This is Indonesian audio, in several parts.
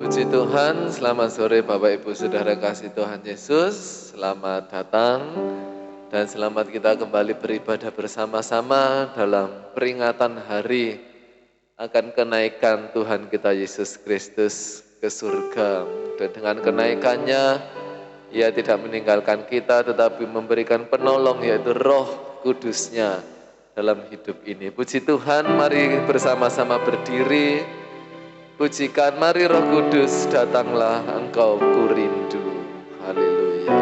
Puji Tuhan, selamat sore Bapak Ibu Saudara kasih Tuhan Yesus. Selamat datang dan selamat kita kembali beribadah bersama-sama dalam peringatan hari akan kenaikan Tuhan kita Yesus Kristus ke surga. Dan dengan kenaikannya, Ia tidak meninggalkan kita tetapi memberikan penolong yaitu Roh Kudusnya dalam hidup ini. Puji Tuhan, mari bersama-sama berdiri. Pujikan, mari Roh Kudus datanglah, Engkau ku rindu. Haleluya.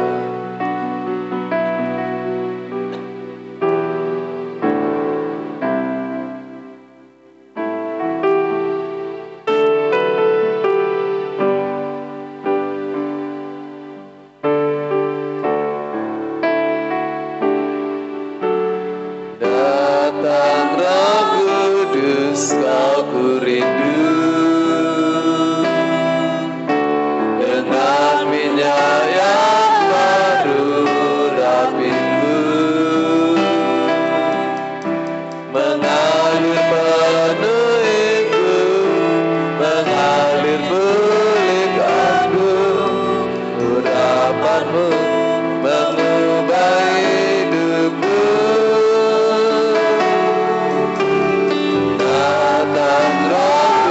Datang Roh Kudus, Kau ku rindu. Datang Roh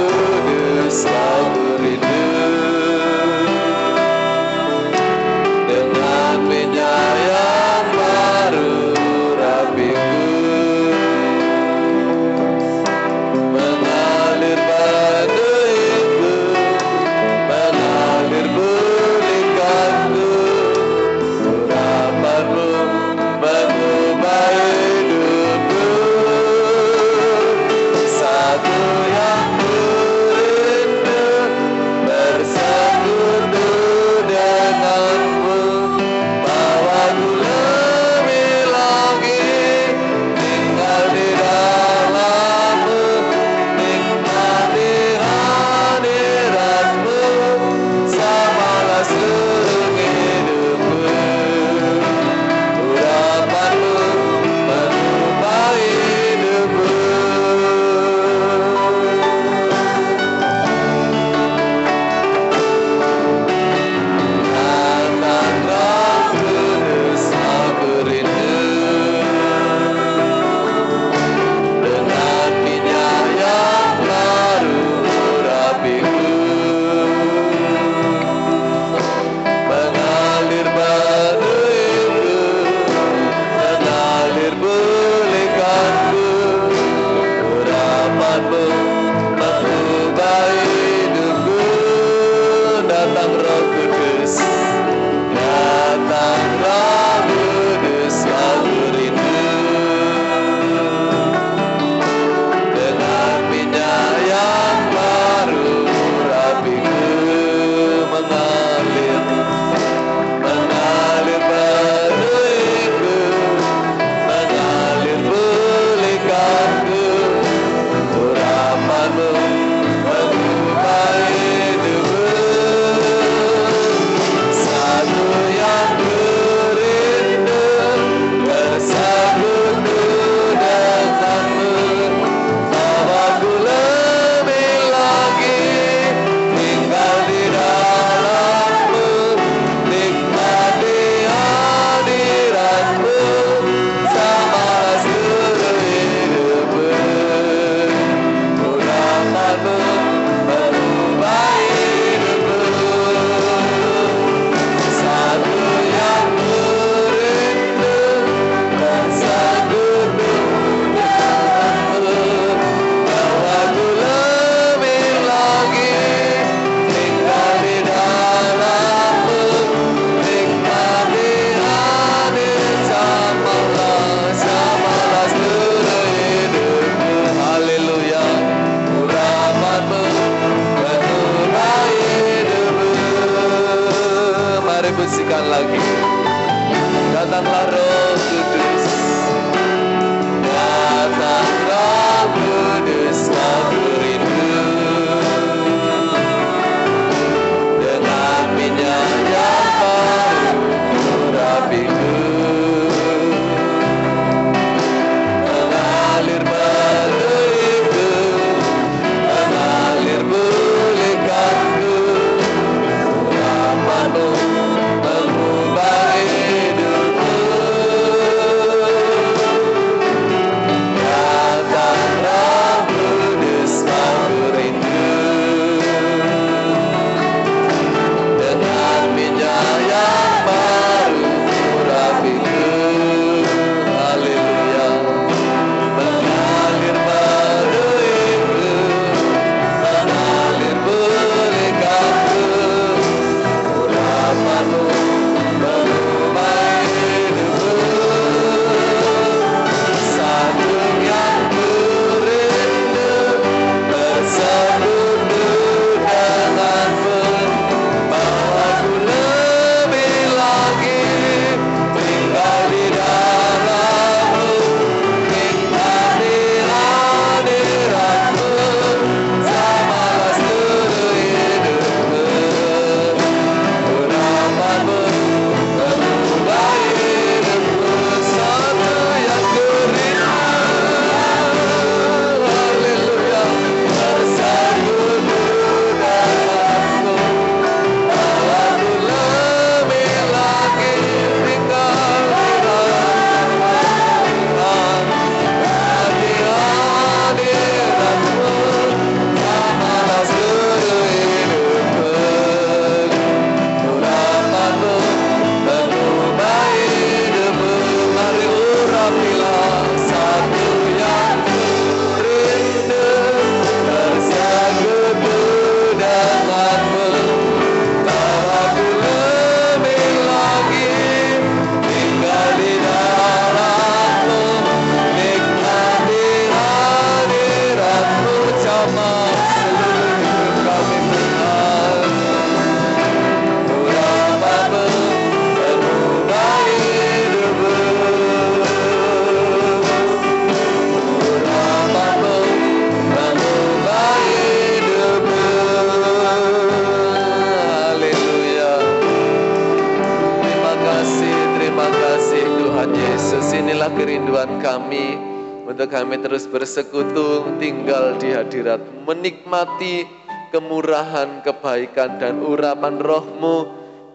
inilah kerinduan kami untuk kami terus bersekutu, tinggal di hadirat, menikmati kemurahan, kebaikan, dan urapan roh-Mu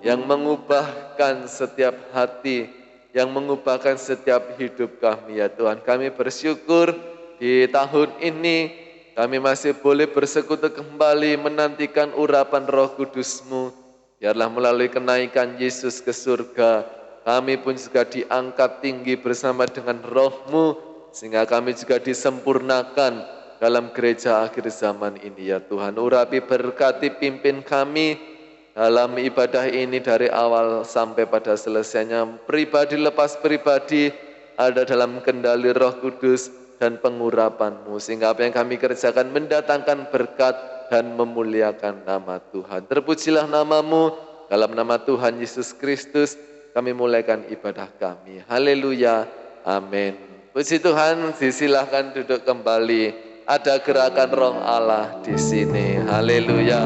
yang mengubahkan setiap hati, yang mengubahkan setiap hidup kami ya Tuhan. Kami bersyukur di tahun ini kami masih boleh bersekutu kembali menantikan urapan Roh Kudus-Mu. Biarlah melalui kenaikan Yesus ke surga, kami pun juga diangkat tinggi bersama dengan Roh-Mu, sehingga kami juga disempurnakan dalam gereja akhir zaman ini ya Tuhan. Urapi, berkati, pimpin kami dalam ibadah ini dari awal sampai pada selesainya. Pribadi lepas pribadi ada dalam kendali Roh Kudus dan pengurapan-Mu, sehingga apa yang kami kerjakan mendatangkan berkat dan memuliakan nama Tuhan. Terpujilah nama-Mu, dalam nama Tuhan Yesus Kristus kami mulaikan ibadah kami. Haleluya, amin. Puji Tuhan, disilahkan duduk kembali. Ada gerakan Roh Allah di sini. Haleluya.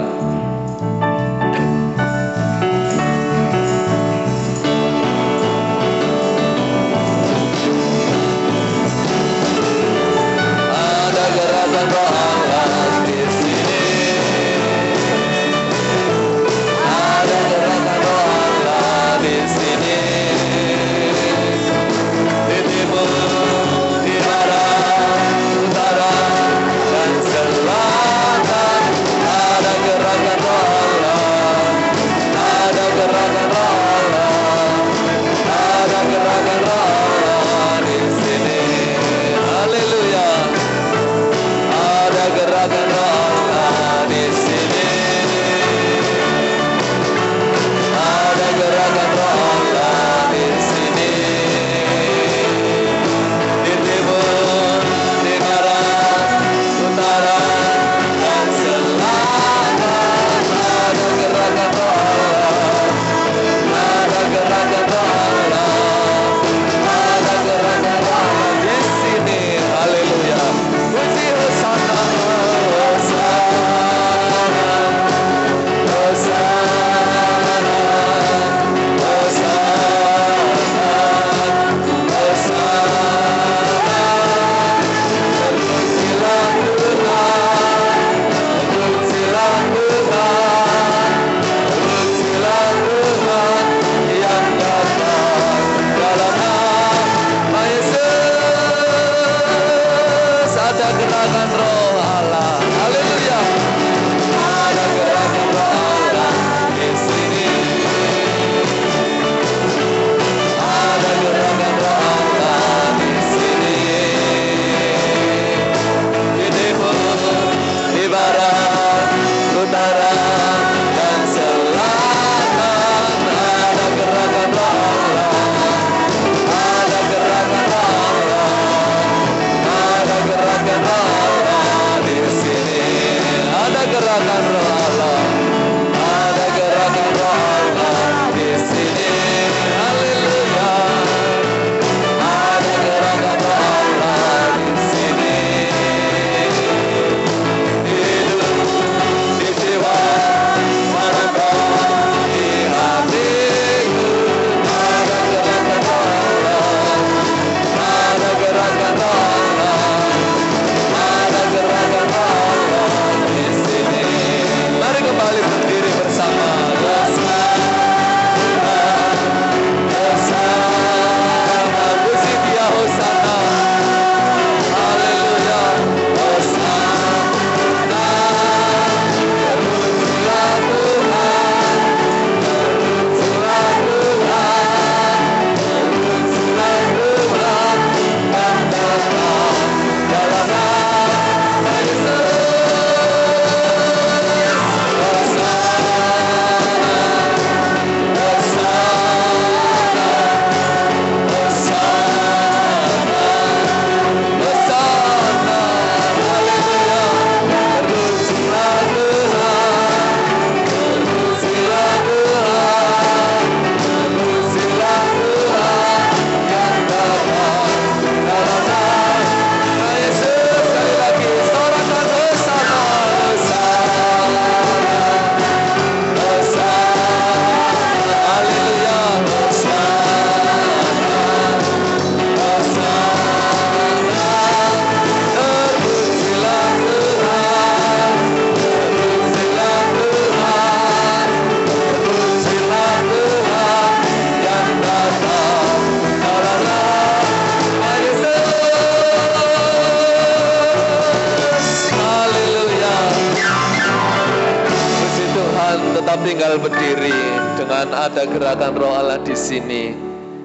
berdiri dengan ada gerakan Roh Allah di sini,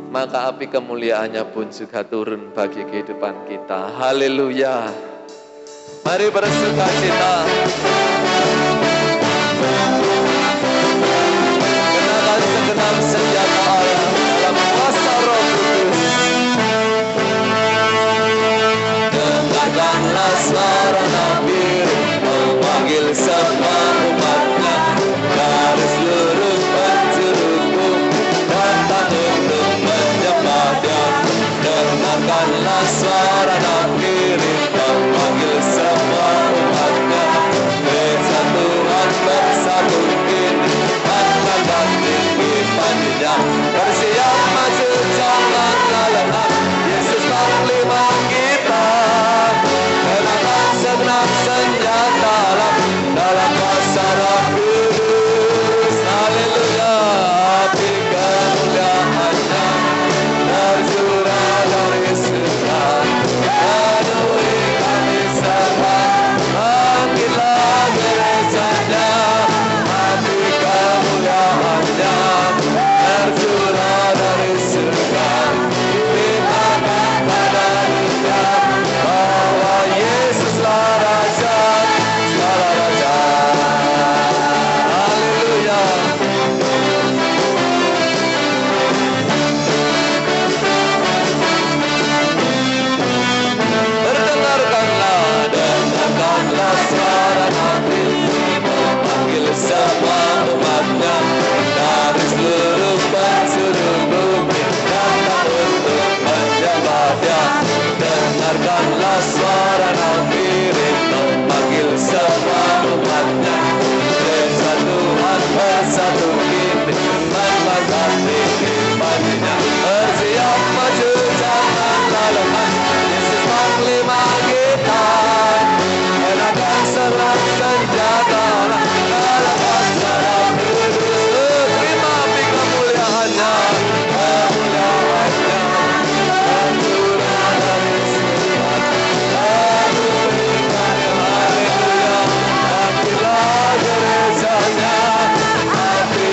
maka api kemuliaannya pun juga turun bagi kehidupan kita. Haleluya. Mari bersukacita. Kenakan segenap senjata Allah dalam kuasa Roh Kudus. Dengarkanlah suara Nabi memanggil semua umatnya dari seluruh penjuru bumi datang untuk menyembah Dia. Dengarkanlah suara Nabi memanggil semua umatnya, Gereja Tuhan bersatu kini akan tinggi padinya. Bersiap maju janganlah lengah, Yesus panglima kita. Kenakan segenap senjata dalam kuasa Roh Kudus. Haleluya. Api kemuliaannya tercurah dari surga, penuhi kami semua. Bangkitlah gerejanya, api kemuliaannya tercurah dari surga. Beritakan pada dunia bahwa Yesuslah Raja segala raja. Haleluya. Dengarkanlah suara Nabi memanggil semua umatnya dari seluruh penjuru bumi datang untuk menyembah Dia. Dengarkanlah suara Nabi memanggil semua umatnya, Gereja Tuhan bersatu kini menyembah tinggi padinya. Bersiap maju janganlah lengah, Yesus panglima kita. Kenakan segenap senjata dalam kuasa Roh Kudus. Terima api kemuliaannya, kemuliaannya tercurah dari surga. Penuhi kami, haleluya. Bangkitlah gerejanya, api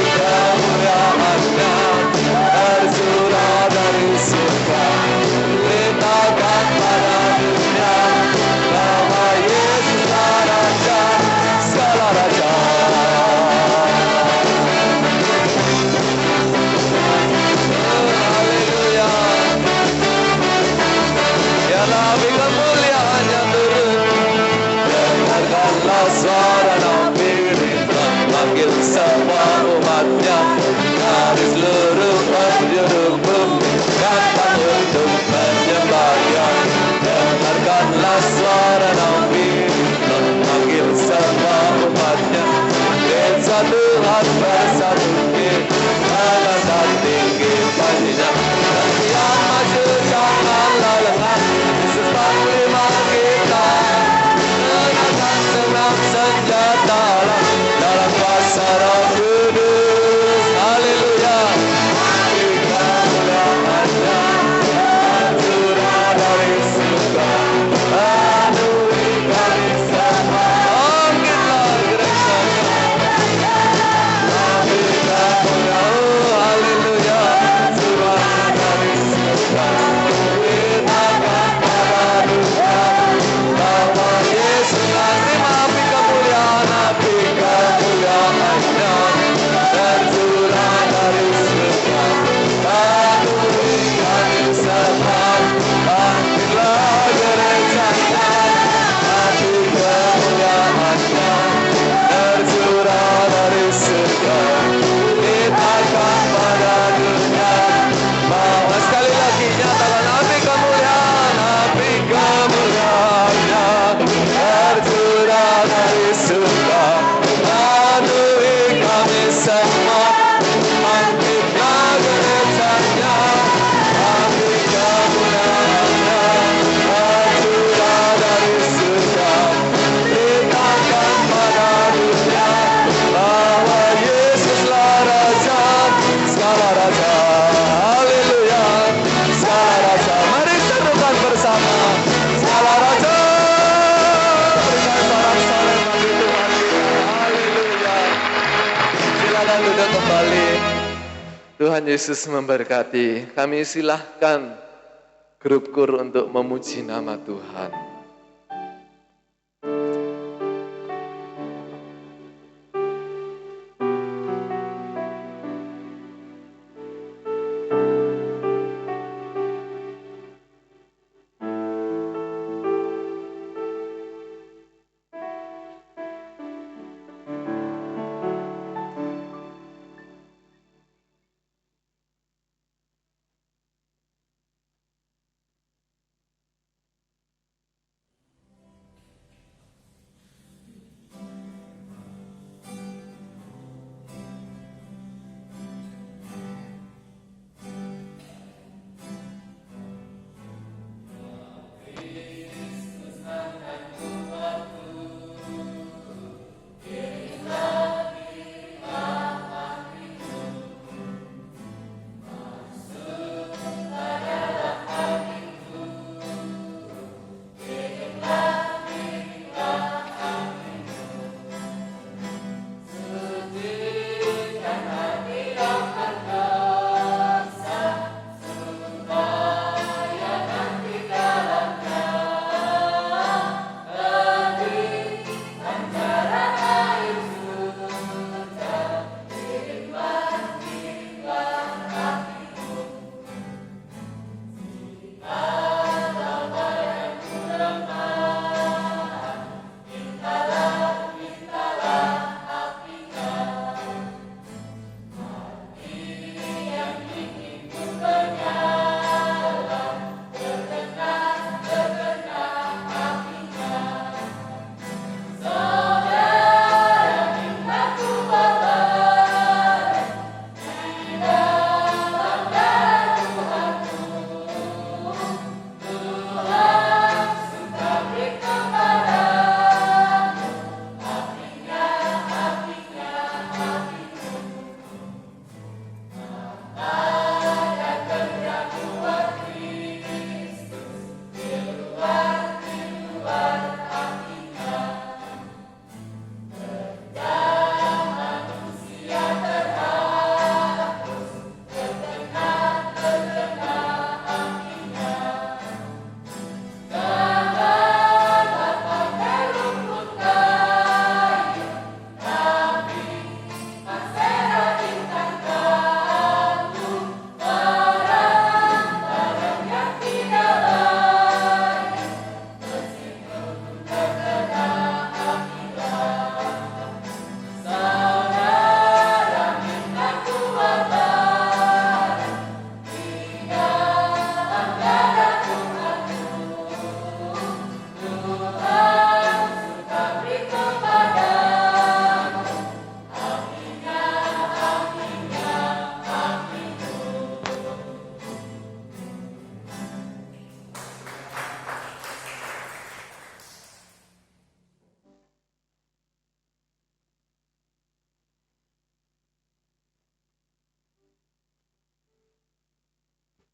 Tuhan Yesus memberkati. Kami silahkan grup kur untuk memuji nama Tuhan.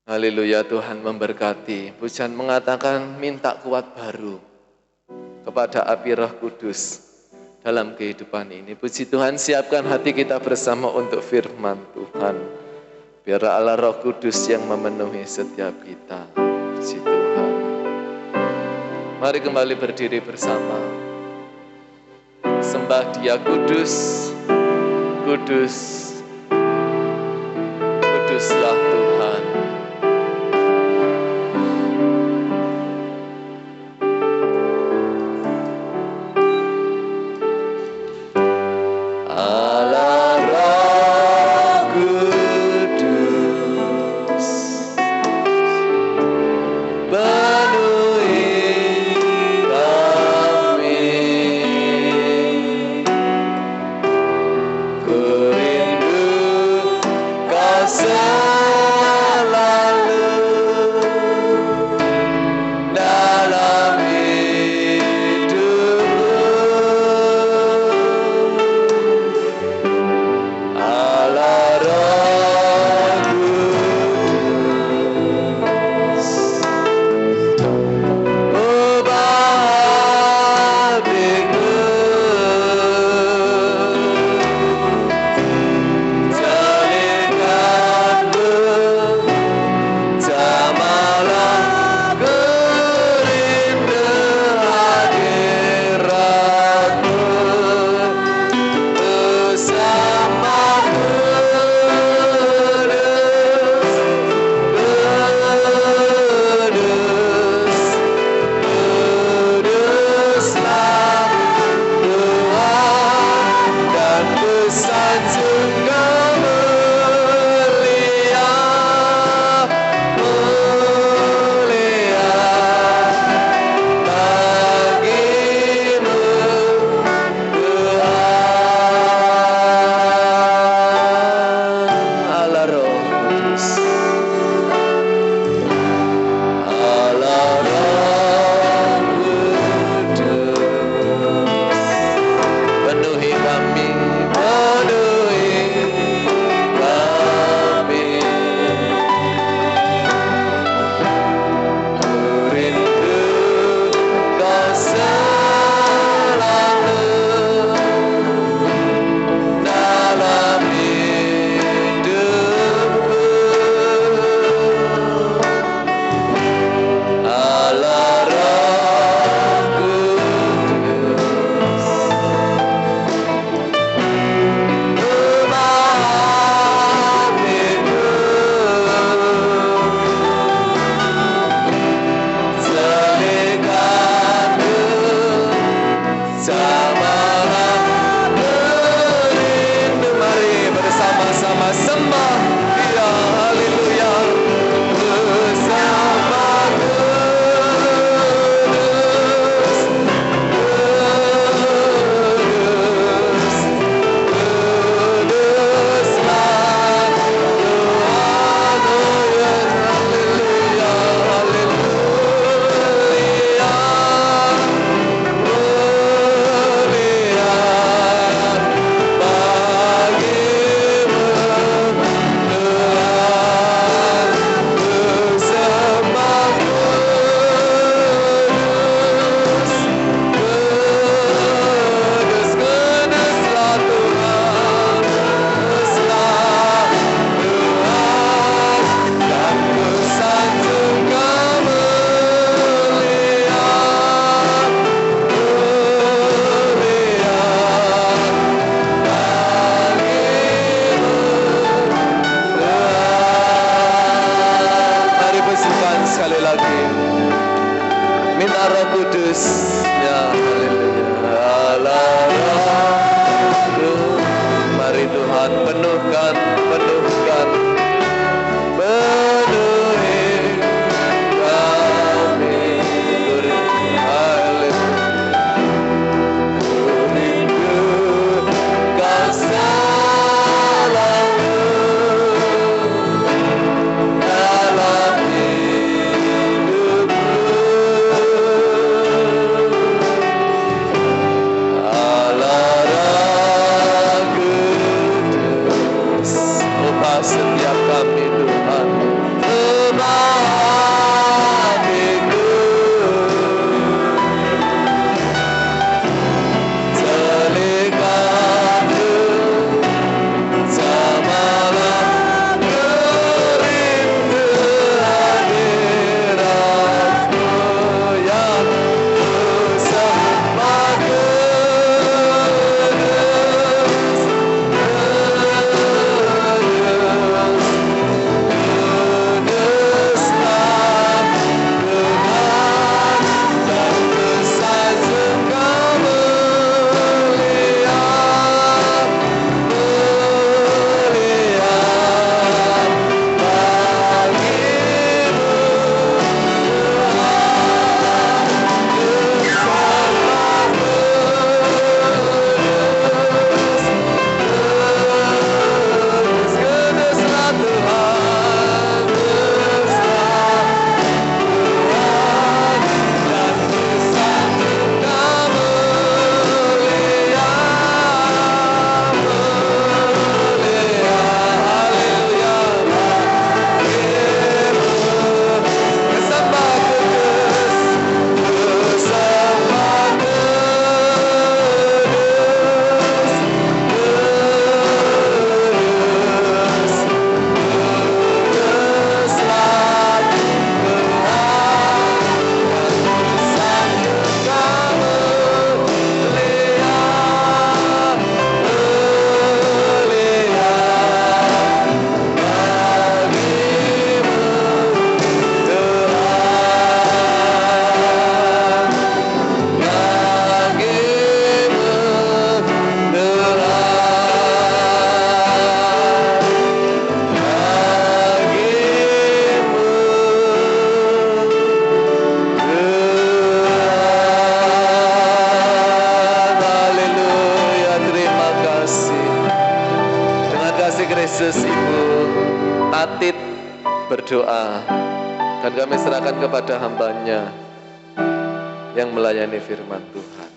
Haleluya, Tuhan memberkati. Pujian mengatakan minta kuat baru kepada api Roh Kudus dalam kehidupan ini. Puji Tuhan, siapkan hati kita bersama untuk firman Tuhan. Biar Allah Roh Kudus yang memenuhi setiap kita. Puji Tuhan. Mari kembali berdiri bersama. Sembah Dia kudus, kudus, kuduslah Tuhan. Kurindu Minta Roh Kudus, ya haleluya. Allah, mari Tuhan penuhi kami, rindukan salahmu dalam hidupku. Allah Roh Kudus, ubah setiap kami Tuhan, ubah hatiku, telingaku, jamalah rindu hadiratmu yang bersama kudus, kuduslah Tuhan dan bersanjung kemuliaan, kemuliaan bagimu kuduslah Tuhan, dan bersanjung kemuliaan, kesembah kudus, kesembah kudus, kuduslah Tuhan yang bersanjung kemuliaan, kemuliaan bagimu Tuhan, bagimu Tuhan. Haleluya, terima kasih. Dengan kasih Kristus Ibu Tatit berdoa dan kami serahkan kepada hambanya yang melayani firman Tuhan.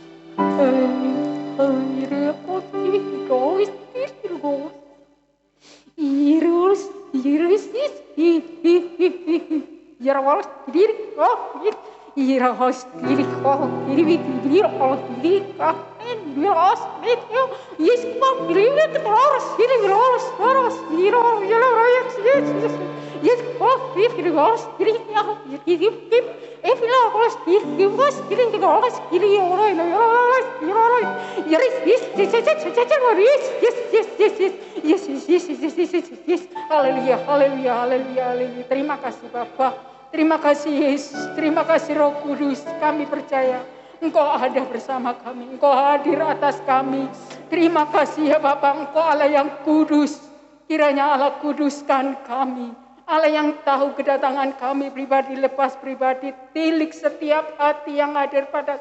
Haleluya, haleluya, haleluya, haleluya. Terima kasih Bapa. Terima kasih Yesus. Terima kasih Roh Kudus. Kami percaya Engkau ada bersama kami. Engkau hadir atas kami. Terima kasih ya Bapa. Engkau Allah yang kudus. Kiranya Allah kuduskan kami. Allah yang tahu kedatangan kami pribadi lepas pribadi. Tilik setiap hati yang hadir pada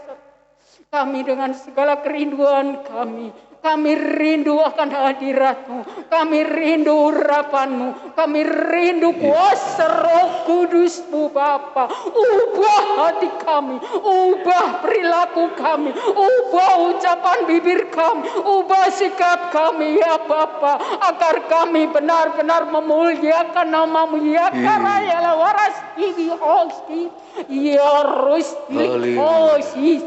kami dengan segala kerinduan kami. Kami rindu akan hadirat-Mu. Kami rindu urapan-Mu. Kami rindu kuasa Roh Kudus-Mu Bapa. Ubah hati kami. Ubah perilaku kami. Ubah ucapan bibir kami. Ubah sikap kami ya Bapa. Agar kami benar-benar memuliakan nama-Mu ya karaya la waras ini hosti. Ya rosti hosti.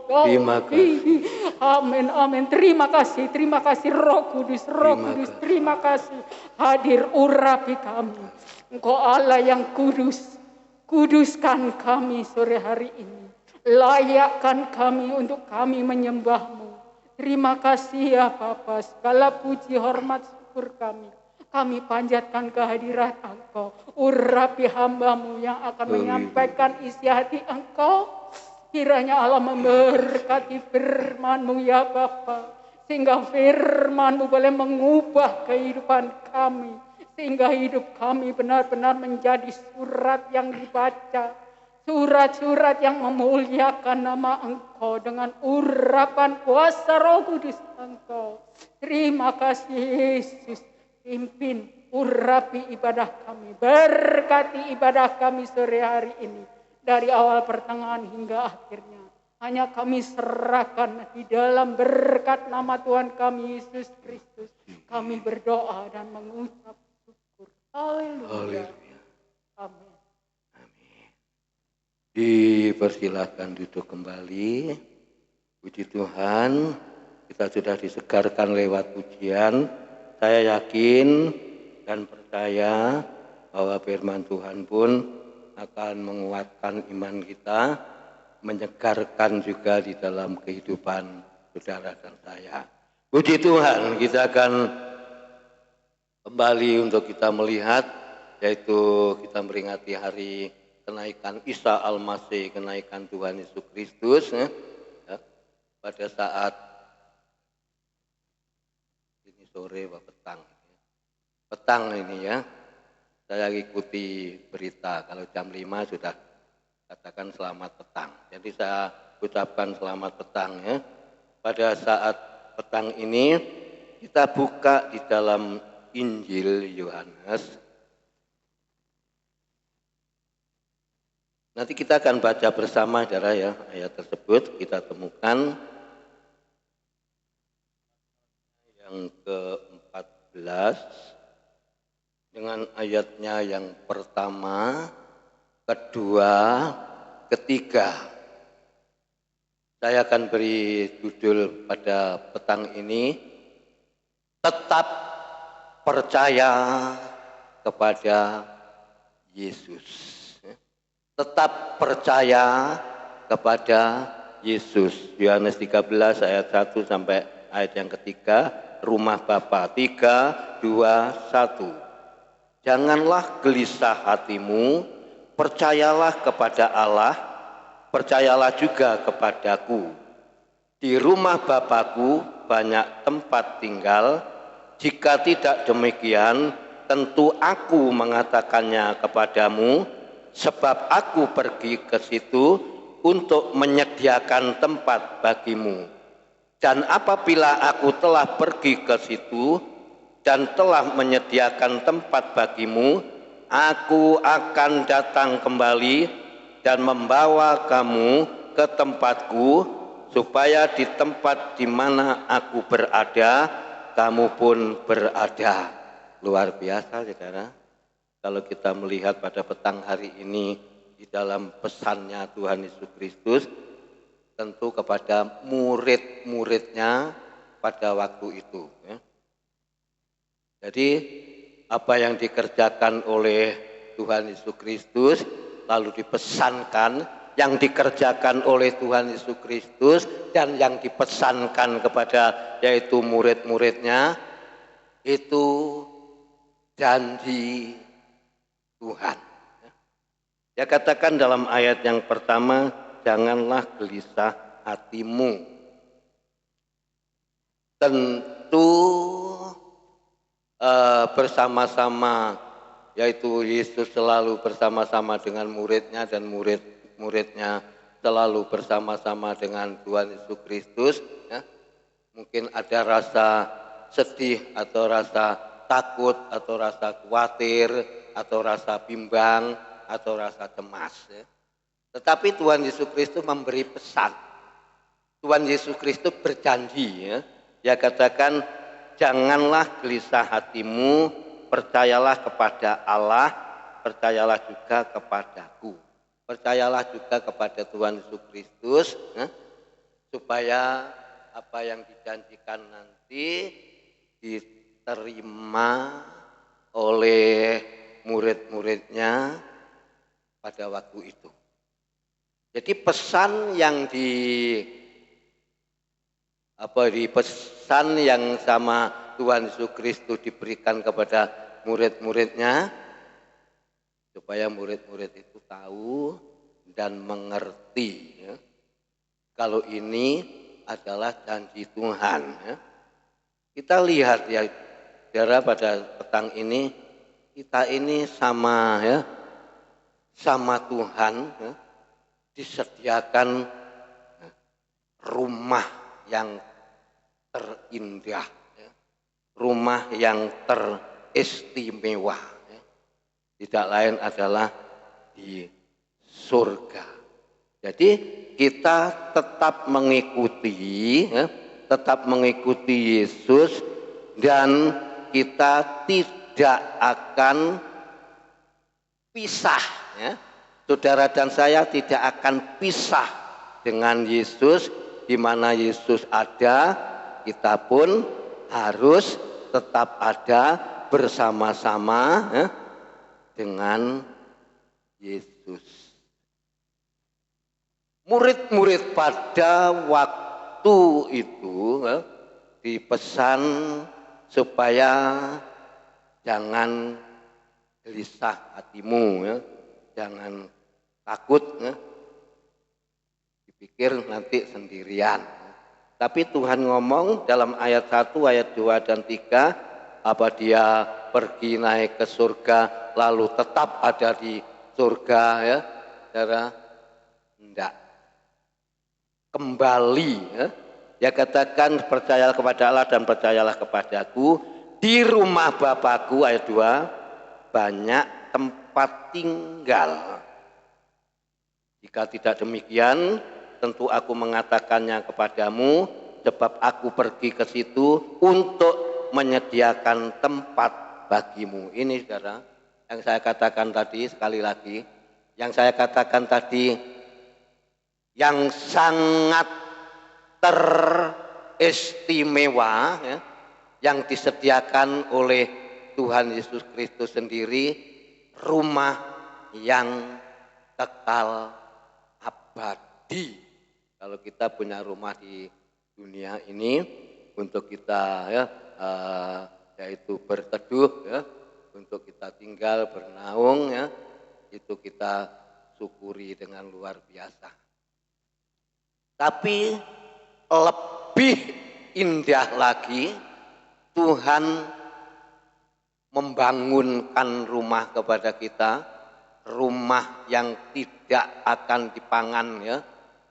Terima kasih. Amin, amin. Terima kasih Roh Kudus, Roh Kudus. Terima kasih hadir urapi kami. Engkau Allah yang kudus. Kuduskan kami sore hari ini. Layakkan kami untuk kami menyembah-Mu. Terima kasih ya Bapa. Segala puji, hormat, syukur kami Kami panjatkan kehadirat Engkau. Urapi hamba-Mu yang akan menyampaikan isi hati Engkau. Kiranya Allah memberkati firman-Mu ya Bapa. Sehingga firman-Mu boleh mengubah kehidupan kami. Sehingga hidup kami benar-benar menjadi surat yang dibaca. Surat-surat yang memuliakan nama Engkau dengan urapan kuasa Roh Kudus Engkau. Terima kasih Yesus. Pimpin, urapi ibadah kami. Berkati ibadah kami sore hari ini. Dari awal pertengahan hingga akhirnya. Hanya kami serahkan di dalam berkat nama Tuhan kami Yesus Kristus. Kami berdoa dan mengucap syukur. Haleluya. Amin. Dipersilahkan duduk kembali. Puji Tuhan, kita sudah disegarkan lewat pujian. Saya yakin dan percaya bahwa firman Tuhan pun akan menguatkan iman kita, menyegarkan juga di dalam kehidupan saudara dan saya. Puji Tuhan, kita akan kembali untuk kita melihat, yaitu kita meringati hari kenaikan Isa Al-Masih, kenaikan Tuhan Yesus Kristus. Pada saat ini sore petang ini ya, saya ikuti berita kalau jam 5 sudah katakan selamat petang. Jadi saya ucapkan selamat petang ya. Pada saat petang ini kita buka di dalam Injil Yohanes. Nanti kita akan baca bersama saudara ya, ayat tersebut kita temukan yang ke-14 dengan ayatnya yang pertama, kedua, ketiga. Saya akan beri judul pada petang ini, tetap percaya kepada Yesus. Tetap percaya kepada Yesus. Yohanes 13 ayat 1 sampai ayat yang ketiga, rumah Bapa. 3, 2, 1. Janganlah gelisah hatimu, percayalah kepada Allah, percayalah juga kepadaku. Di rumah Bapakku banyak tempat tinggal, jika tidak demikian, tentu aku mengatakannya kepadamu, sebab aku pergi ke situ untuk menyediakan tempat bagimu. Dan apabila aku telah pergi ke situ dan telah menyediakan tempat bagimu, aku akan datang kembali dan membawa kamu ke tempatku, supaya di tempat di mana aku berada, kamu pun berada. Luar biasa saudara. Kalau kita melihat pada petang hari ini di dalam pesannya Tuhan Yesus Kristus, tentu kepada murid-muridnya pada waktu itu. Ya. Jadi apa yang dikerjakan oleh Tuhan Yesus Kristus lalu dipesankan, yang dikerjakan oleh Tuhan Yesus Kristus dan yang dipesankan kepada yaitu murid-muridnya, itu janji Tuhan. Ya katakan dalam ayat yang pertama, janganlah gelisah hatimu. Tentu bersama-sama, yaitu Yesus selalu bersama-sama dengan muridnya dan murid-muridnya selalu bersama-sama dengan Tuhan Yesus Kristus. Ya. Mungkin ada rasa sedih atau rasa takut atau rasa khawatir atau rasa bimbang atau rasa cemas. Ya. Tetapi Tuhan Yesus Kristus memberi pesan. Tuhan Yesus Kristus berjanji ya. Dia katakan, janganlah gelisah hatimu, percayalah kepada Allah, percayalah juga kepadaku. Percayalah juga kepada Tuhan Yesus Kristus, ya, supaya apa yang dijanjikan nanti diterima oleh murid-muridnya pada waktu itu. Jadi pesan yang pesan yang sama Tuhan Yesus Kristus diberikan kepada murid-muridnya, supaya murid-murid itu tahu dan mengerti ya, kalau ini adalah janji Tuhan ya. Kita lihat ya saudara, pada petang ini kita ini sama ya, sama Tuhan ya, disediakan ya, rumah yang terindah ya, rumah yang teristimewa ya. Tidak lain adalah di surga. Jadi kita tetap mengikuti ya, tetap mengikuti Yesus, dan kita tidak akan pisah ya. Saudara dan saya tidak akan pisah dengan Yesus. Di mana Yesus ada, kita pun harus tetap ada bersama-sama ya, dengan Yesus. Murid-murid pada waktu itu ya, dipesan supaya jangan gelisah hatimu ya, jangan takut ya, dipikir nanti sendirian. Tapi Tuhan ngomong dalam ayat 1, ayat 2 dan 3, apa dia pergi naik ke surga lalu tetap ada di surga ya, saudara? Enggak. Kembali ya. Dia katakan percayalah kepada Allah dan percayalah kepadaku. Di rumah Bapakku, ayat 2, banyak tempat tinggal. Jika tidak demikian, tentu aku mengatakannya kepadamu, sebab aku pergi ke situ untuk menyediakan tempat bagimu. Ini saudara, yang saya katakan tadi, sekali lagi, yang saya katakan tadi, yang sangat teristimewa ya, yang disediakan oleh Tuhan Yesus Kristus sendiri, rumah yang kekal abadi. Kalau kita punya rumah di dunia ini untuk kita ya, yaitu berteduh ya, untuk kita tinggal bernaung ya, itu kita syukuri dengan luar biasa. Tapi lebih indah lagi, Tuhan membangunkan rumah kepada kita, rumah yang tidak akan dipangan ya,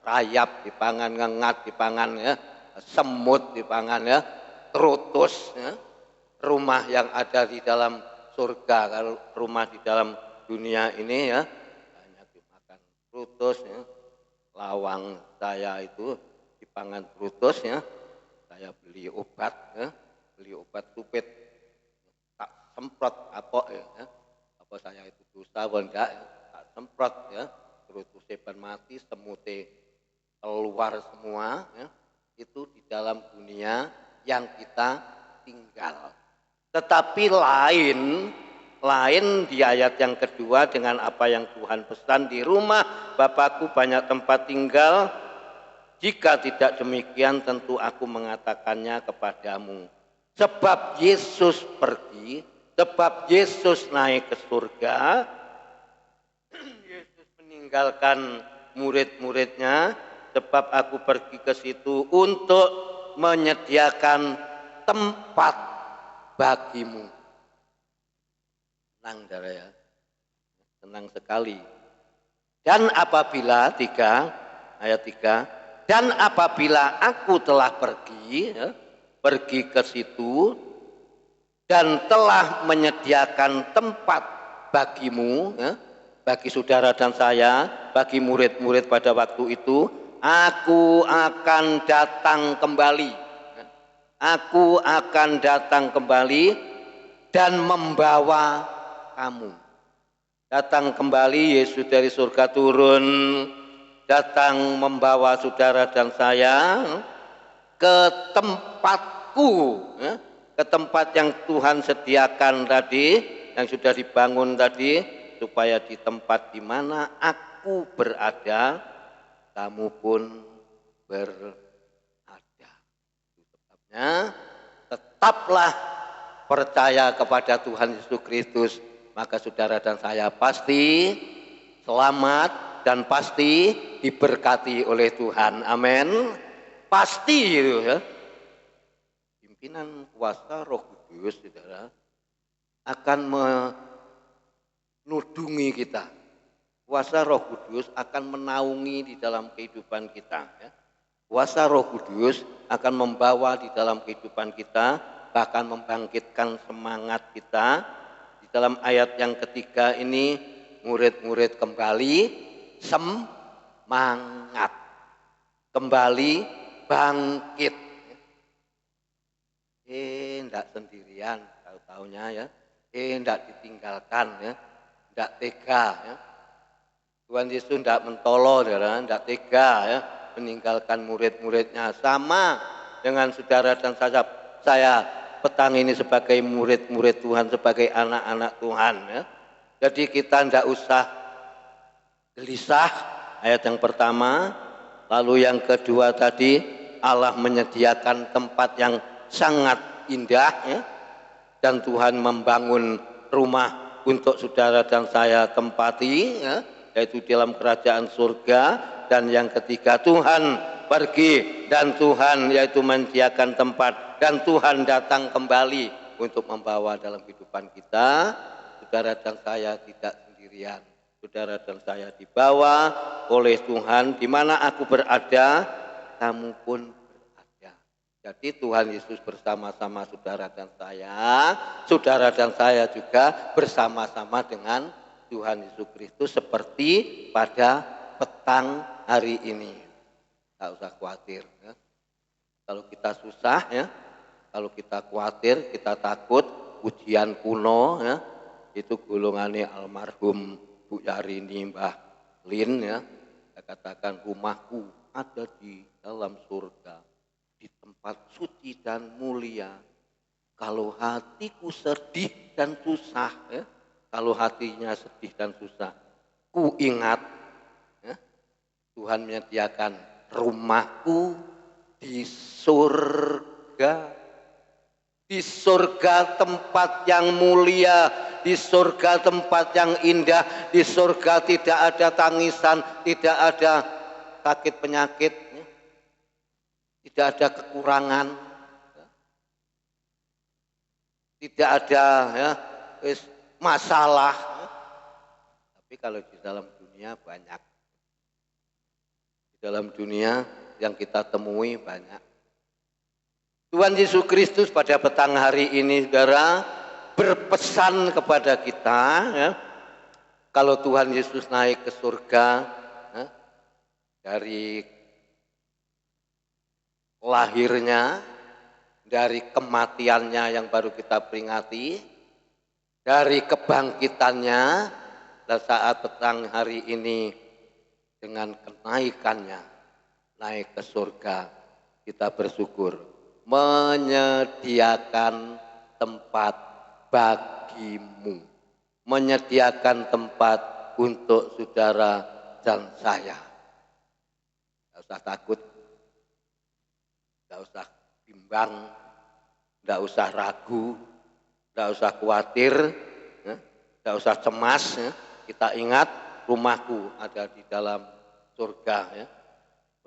rayap dipangan, ngengat dipangan ya, semut dipangan ya, terutus ya. Rumah yang ada di dalam surga, kalau rumah di dalam dunia ini ya banyak dimakan terutus ya. Lawang saya itu dipangan terutus ya, saya beli obat ya, beli obat tupit, tak semprot kapok ya, apa saya itu dosa apa enggak ya, tak semprot ya, terutusnya ben mati, semute keluar semua ya. Itu di dalam dunia yang kita tinggal. Tetapi lain di ayat yang kedua dengan apa yang Tuhan pesan, di rumah Bapakku banyak tempat tinggal, jika tidak demikian tentu aku mengatakannya kepadamu. Sebab Yesus pergi, sebab Yesus naik ke surga, Yesus meninggalkan murid-muridnya, sebab aku pergi ke situ untuk menyediakan tempat bagimu. Tenang saudara ya, tenang sekali. Dan apabila ayat 3, dan apabila aku telah pergi ya, pergi ke situ dan telah menyediakan tempat bagimu ya, bagi saudara dan saya, bagi murid-murid pada waktu itu, aku akan datang kembali ya. Aku akan datang kembali dan membawa kamu. Datang kembali, Yesus dari surga turun, datang membawa saudara dan saya ke tempatku ya, ke tempat yang Tuhan sediakan tadi, yang sudah dibangun tadi, supaya di tempat di mana aku berada, kamu pun berada. Sebabnya tetaplah percaya kepada Tuhan Yesus Kristus, maka saudara dan saya pasti selamat dan pasti diberkati oleh Tuhan. Amin. Pasti itu ya. Pimpinan kuasa Roh Kudus, saudara, akan menudungi kita. Kuasa Roh Kudus akan menaungi di dalam kehidupan kita. Ya. Kuasa Roh Kudus akan membawa di dalam kehidupan kita, bahkan membangkitkan semangat kita. Di dalam ayat yang ketiga ini, murid-murid kembali semangat, kembali bangkit. Enggak sendirian, tahu-tahunya ya. Enggak ditinggalkan ya, enggak tega ya. Tuhan Yesus enggak mentolo, saudara, enggak tega ya, meninggalkan murid-muridnya. Sama dengan saudara dan saya petang ini sebagai murid-murid Tuhan, sebagai anak-anak Tuhan ya. Jadi kita enggak usah gelisah, ayat yang pertama. Lalu yang kedua tadi, Allah menyediakan tempat yang sangat indah ya. Dan Tuhan membangun rumah untuk saudara dan saya tempati ya, yaitu dalam kerajaan surga. Dan yang ketiga, Tuhan pergi dan Tuhan yaitu menyediakan tempat, dan Tuhan datang kembali untuk membawa dalam kehidupan kita. Saudara dan saya tidak sendirian. Saudara dan saya dibawa oleh Tuhan. Di mana aku berada, kamu pun berada. Jadi Tuhan Yesus bersama-sama saudara dan saya juga bersama-sama dengan Tuhan Yesus Kristus seperti pada petang hari ini. Tak usah khawatir ya. Kalau kita susah ya, kalau kita khawatir, kita takut, ujian kuno ya, itu golongannya almarhum Bu Yarini, Mbah Lin ya. Saya katakan, rumahku ada di dalam surga, di tempat suci dan mulia. Kalau hatiku sedih dan susah ya, kalau hatinya sedih dan susah, ku ingat ya, Tuhan menyediakan rumahku di surga. Di surga tempat yang mulia, di surga tempat yang indah, di surga tidak ada tangisan, tidak ada sakit penyakit, tidak ada kekurangan, tidak ada ya, masalah. Tapi kalau di dalam dunia banyak, di dalam dunia yang kita temui banyak. Tuhan Yesus Kristus pada petang hari ini, saudara, berpesan kepada kita ya, kalau Tuhan Yesus naik ke surga ya, dari lahirnya, dari kematiannya yang baru kita peringati, dari kebangkitannya, dan saat petang hari ini dengan kenaikannya naik ke surga, kita bersyukur. Menyediakan tempat bagimu, menyediakan tempat untuk saudara dan saya. Tidak usah takut, tidak usah bimbang, tidak usah ragu, tidak usah khawatir, tidak usah cemas. Kita ingat rumahku ada di dalam surga ya.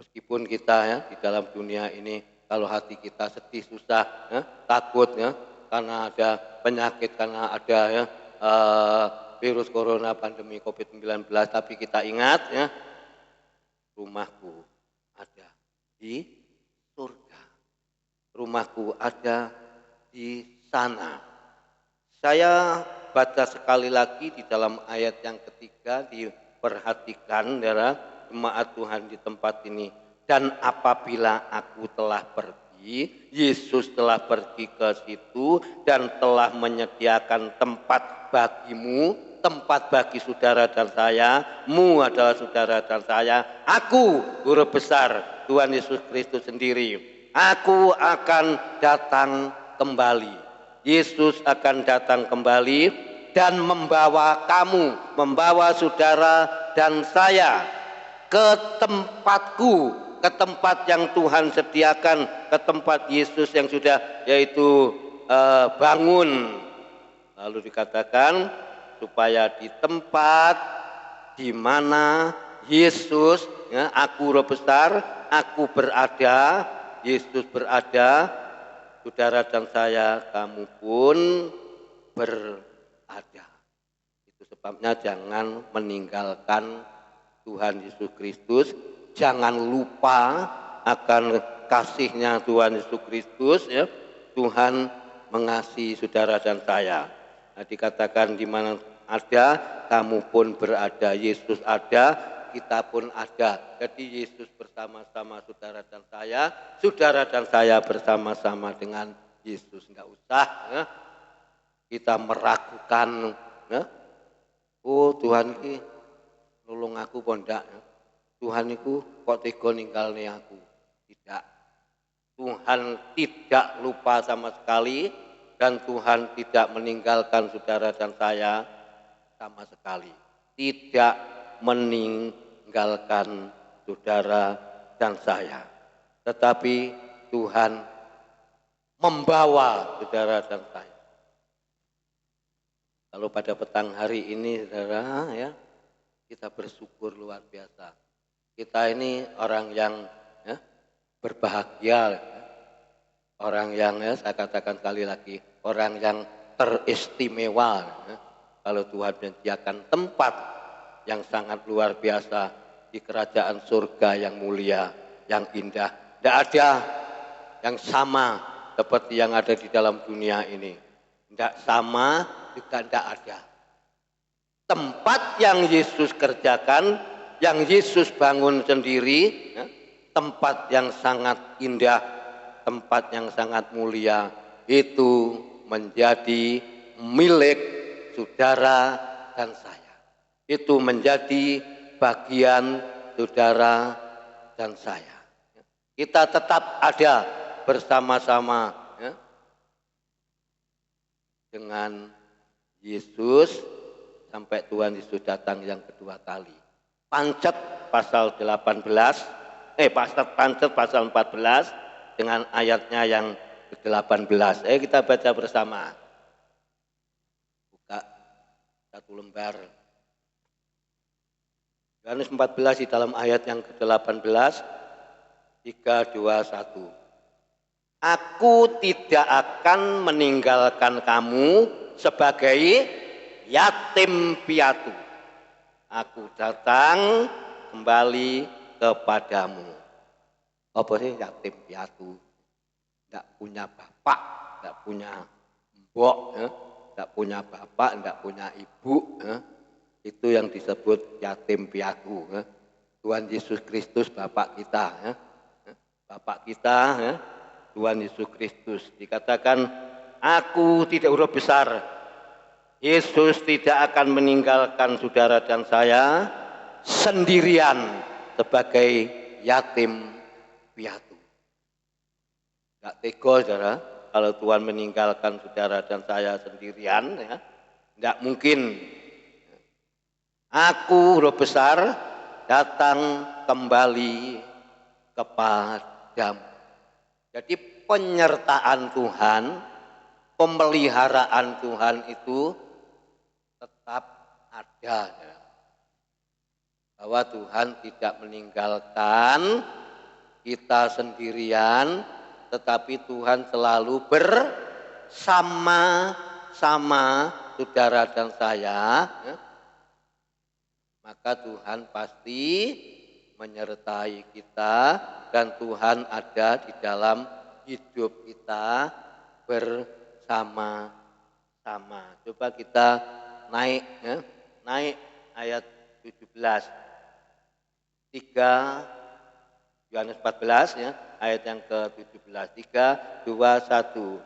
Meskipun kita ya di dalam dunia ini, kalau hati kita sedih, susah, ya, takut ya, karena ada penyakit, karena ada ya, virus corona, pandemi COVID-19, tapi kita ingat ya, rumahku ada di surga, rumahku ada di sana. Saya baca sekali lagi di dalam ayat yang ketiga, diperhatikan saudara, jemaat Tuhan di tempat ini. Dan apabila aku telah pergi, Yesus telah pergi ke situ dan telah menyediakan tempat bagimu, tempat bagi saudara dan saya, mu adalah saudara dan saya, aku Guru besar Tuhan Yesus Kristus sendiri, aku akan datang kembali. Yesus akan datang kembali dan membawa kamu, membawa saudara dan saya ke tempatku, ke tempat yang Tuhan sediakan, ke tempat Yesus yang sudah, yaitu bangun. Lalu dikatakan supaya di tempat di mana Yesus, ya, aku roh besar, aku berada, Yesus berada, saudara dan saya, kamu pun berada. Itu sebabnya jangan meninggalkan Tuhan Yesus Kristus, jangan lupa akan kasihnya Tuhan Yesus Kristus, ya. Tuhan mengasihi saudara dan saya. Nah, dikatakan di mana ada, kamu pun berada. Yesus ada, kita pun ada. Jadi Yesus bersama-sama saudara dan saya bersama-sama dengan Yesus. Enggak usah, ya, kita meragukan, ya. Oh, Tuhan ini nulung aku pondak, ya. Tuhan itu kok tega ninggalne aku. Tidak. Tuhan tidak lupa sama sekali, dan Tuhan tidak meninggalkan saudara dan saya sama sekali. Tidak meninggalkan saudara dan saya. Tetapi Tuhan membawa saudara dan saya. Kalau pada petang hari ini, saudara, ya, kita bersyukur luar biasa. Kita ini orang yang, ya, berbahagia, ya. Orang yang, ya, saya katakan sekali lagi, orang yang teristimewa, ya. Kalau Tuhan menyediakan tempat yang sangat luar biasa di kerajaan surga yang mulia, yang indah. Tidak ada yang sama seperti yang ada di dalam dunia ini. Tidak sama, juga tidak ada. Tempat yang Yesus kerjakan, yang Yesus bangun sendiri, ya, tempat yang sangat indah, tempat yang sangat mulia, itu menjadi milik saudara dan saya. Itu menjadi bagian saudara dan saya. Kita tetap ada bersama-sama, ya, dengan Yesus sampai Tuhan Yesus datang yang kedua kali. Pancet pasal 18, Pancet pasal 14 dengan ayatnya yang ke-18. Kita baca bersama. Buka satu lembar. Yohanes 14 di dalam ayat yang ke-18, 3, 2, 1. Aku tidak akan meninggalkan kamu sebagai yatim piatu. Aku datang kembali kepadamu. Apa sih yatim piatu? Tidak punya bapak, tidak punya mbok, ya. Tidak punya bapak, tidak punya ibu, ya. Itu yang disebut yatim piatu, ya. Tuhan Yesus Kristus Bapak kita, ya. Bapak kita, ya. Tuhan Yesus Kristus. Dikatakan, aku tidak huruf besar. Yesus tidak akan meninggalkan saudara dan saya sendirian sebagai yatim piatu. Tidak tega, saudara, kalau Tuhan meninggalkan saudara dan saya sendirian, ya. Tidak mungkin. Aku huruf besar datang kembali kepadamu. Jadi penyertaan Tuhan, pemeliharaan Tuhan itu tetap ada. Bahwa Tuhan tidak meninggalkan kita sendirian, tetapi Tuhan selalu bersama-sama saudara dan saya. Maka Tuhan pasti menyertai kita, dan Tuhan ada di dalam hidup kita bersama-sama. Coba kita naik, ya. Naik ayat 17. 3 Yohanes 14, ya, ayat yang ke-17. 3, 2, 1.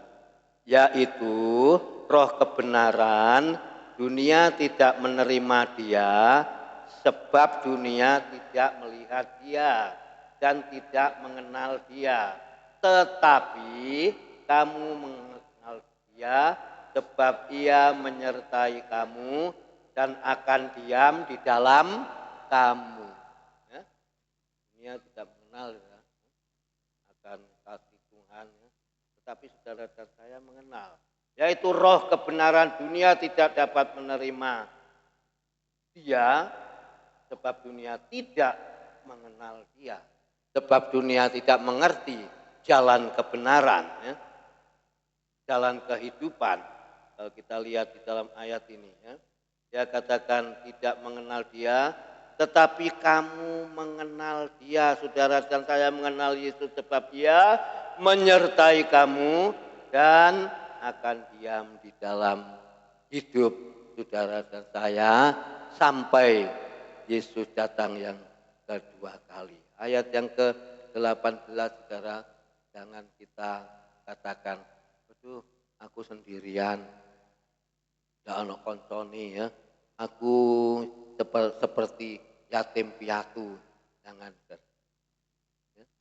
Yaitu roh kebenaran, dunia tidak menerima dia, sebab dunia tidak melihat dia dan tidak mengenal dia. Tetapi kamu mengenal dia, sebab ia menyertai kamu dan akan diam di dalam kamu. Ya? Dunia tidak mengenal, ya, akan kasih Tuhan, ya. tetapi saudara dan saya mengenal. Yaitu roh kebenaran, dunia tidak dapat menerima dia, sebab dunia tidak mengenal dia. Sebab dunia tidak mengerti jalan kebenaran, ya, jalan kehidupan. Kalau kita lihat di dalam ayat ini, ya, dia katakan tidak mengenal dia, tetapi kamu mengenal dia, saudara dan saya mengenal Yesus, sebab dia menyertai kamu dan akan diam di dalam hidup saudara dan saya sampai Yesus datang yang kedua kali. Ayat yang ke-18, saudara, jangan kita katakan, aduh aku sendirian, tidak ada konconi, ya, aku seperti yatim piatu. Jangan.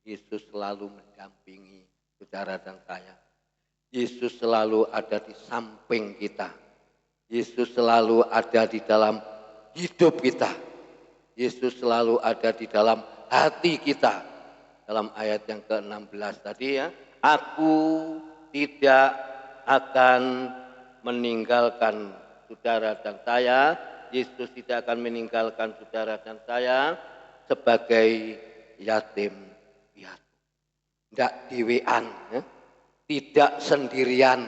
Yesus selalu mendampingi saudara dan saya. Yesus selalu ada di samping kita. Yesus selalu ada di dalam hidup kita. Yesus selalu ada di dalam hati kita. Dalam ayat yang ke-16 tadi, ya, aku tidak akan meninggalkan saudara dan saya. Yesus tidak akan meninggalkan saudara dan saya sebagai yatim piatu. Tidak dewean, ya. Tidak sendirian.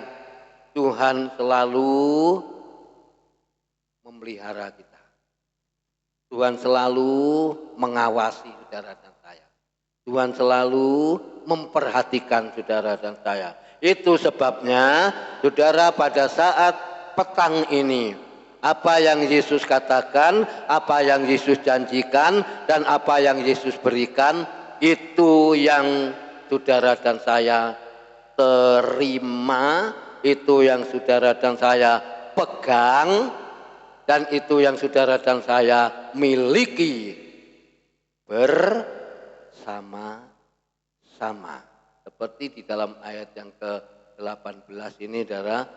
Tuhan selalu memelihara kita. Tuhan selalu mengawasi saudara dan saya. Tuhan selalu memperhatikan saudara dan saya. Itu sebabnya saudara pada saat petang ini, apa yang Yesus katakan, apa yang Yesus janjikan, dan apa yang Yesus berikan, itu yang saudara dan saya terima, itu yang saudara dan saya pegang, dan itu yang saudara dan saya miliki bersama-sama. Seperti di dalam ayat yang ke-18 ini, saudara,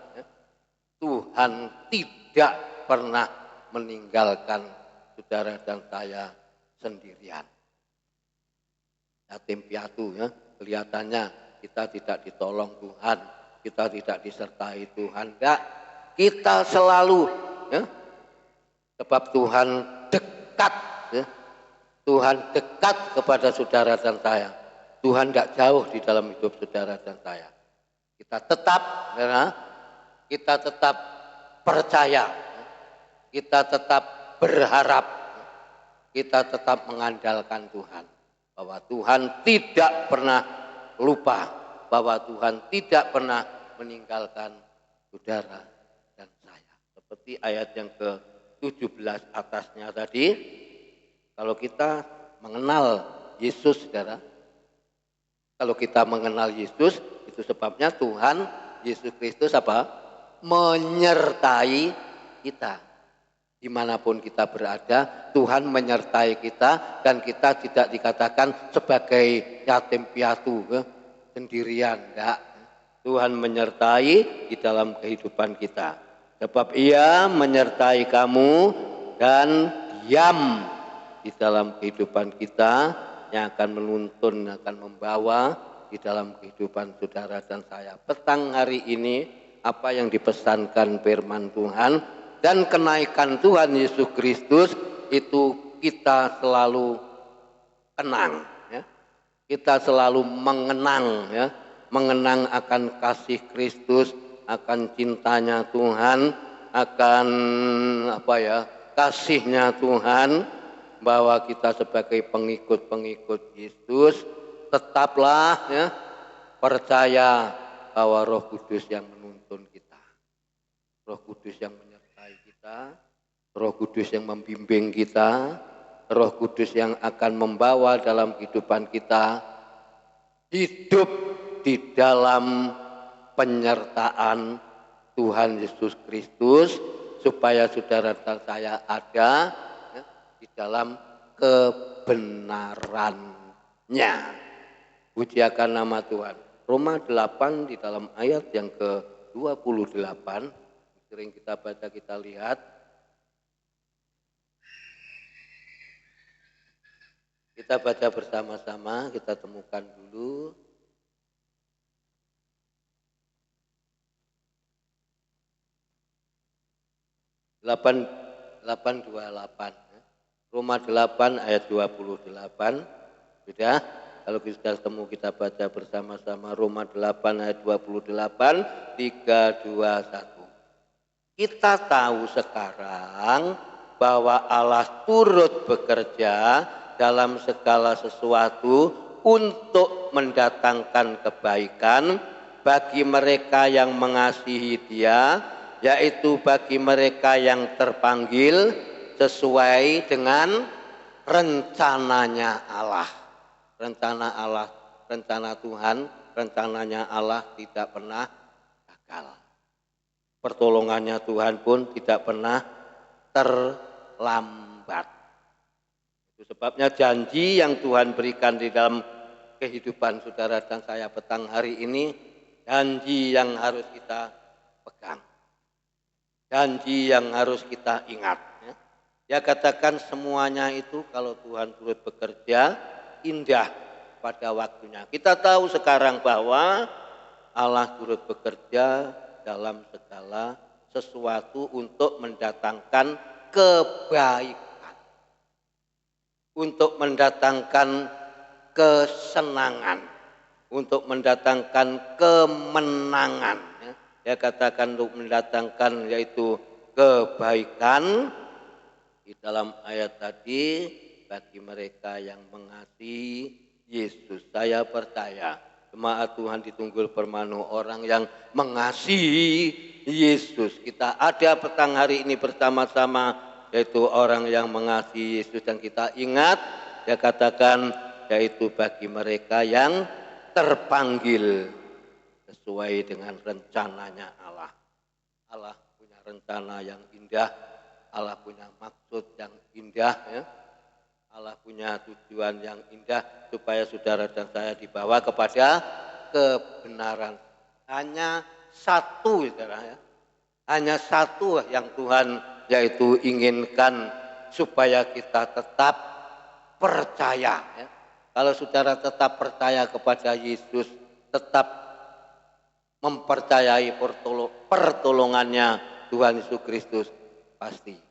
Tuhan tidak pernah meninggalkan saudara dan saya sendirian. Yatim piatu, ya, kelihatannya kita tidak ditolong Tuhan, kita tidak disertai Tuhan. Enggak, kita selalu, ya, sebab Tuhan dekat, ya. Tuhan dekat kepada saudara dan saya. Tuhan tidak jauh di dalam hidup saudara dan saya. Kita tetap, ya, kita tetap percaya, kita tetap berharap, kita tetap mengandalkan Tuhan. Bahwa Tuhan tidak pernah lupa, bahwa Tuhan tidak pernah meninggalkan saudara dan saya. Seperti ayat yang ke-17 atasnya tadi, kalau kita mengenal Yesus, saudara, kalau kita mengenal Yesus, itu sebabnya Tuhan Yesus Kristus apa? Menyertai kita. Dimanapun kita berada, Tuhan menyertai kita, dan kita tidak dikatakan sebagai yatim piatu, sendirian. Enggak. Tuhan menyertai di dalam kehidupan kita. Sebab Ia menyertai kamu dan diam di dalam kehidupan kita, yang akan menuntun, akan membawa di dalam kehidupan saudara dan saya. Petang hari ini, apa yang dipesankan firman Tuhan dan kenaikan Tuhan Yesus Kristus itu kita selalu kenang, ya. Kita selalu mengenang, ya, mengenang akan kasih Kristus, akan cintanya Tuhan, akan kasihnya Tuhan, bahwa kita sebagai pengikut-pengikut Yesus tetaplah, ya, percaya bahwa Roh Kudus yang menuntun kita, Roh Kudus yang menyertai kita, Roh Kudus yang membimbing kita, Roh Kudus yang akan membawa dalam kehidupan kita hidup di dalam penyertaan Tuhan Yesus Kristus, supaya saudara dan saya ada, ya, di dalam kebenarannya. Pujiakan nama Tuhan. Roma 8 di dalam ayat yang ke-28, sering kita baca, kita lihat. Kita baca bersama-sama, kita temukan dulu. 8:28. Roma 8 ayat 28. Sudah? Kalau kita ketemu kita baca bersama-sama Roma 8 ayat 28, 3, 2, 1. Kita tahu sekarang bahwa Allah turut bekerja dalam segala sesuatu untuk mendatangkan kebaikan bagi mereka yang mengasihi Dia, yaitu bagi mereka yang terpanggil sesuai dengan rencananya Allah. Rencana Allah, rencana Tuhan, rencananya Allah tidak pernah gagal. Pertolongannya Tuhan pun tidak pernah terlambat. Itu sebabnya janji yang Tuhan berikan di dalam kehidupan saudara dan saya petang hari ini, janji yang harus kita pegang. Janji yang harus kita ingat. Ya katakan semuanya itu kalau Tuhan turut bekerja, indah pada waktunya. Kita tahu sekarang bahwa Allah turut bekerja dalam segala sesuatu untuk mendatangkan kebaikan, untuk mendatangkan kesenangan, untuk mendatangkan kemenangan. Ya katakan untuk mendatangkan yaitu kebaikan. Di dalam ayat tadi, bagi mereka yang mengasihi Yesus, saya percaya jemaat Tuhan di Tunggul Permanu orang yang mengasihi Yesus. Kita ada petang hari ini bersama-sama, yaitu orang yang mengasihi Yesus, dan kita ingat, ya katakan, yaitu bagi mereka yang terpanggil sesuai dengan rencananya Allah. Allah punya rencana yang indah. Allah punya maksud yang indah, ya. Allah punya tujuan yang indah supaya saudara dan saya dibawa kepada kebenaran. Hanya satu, saudara, ya. Hanya satu yang Tuhan yaitu inginkan supaya kita tetap percaya. Ya. Kalau saudara tetap percaya kepada Yesus, tetap mempercayai pertolongannya Tuhan Yesus Kristus, pasti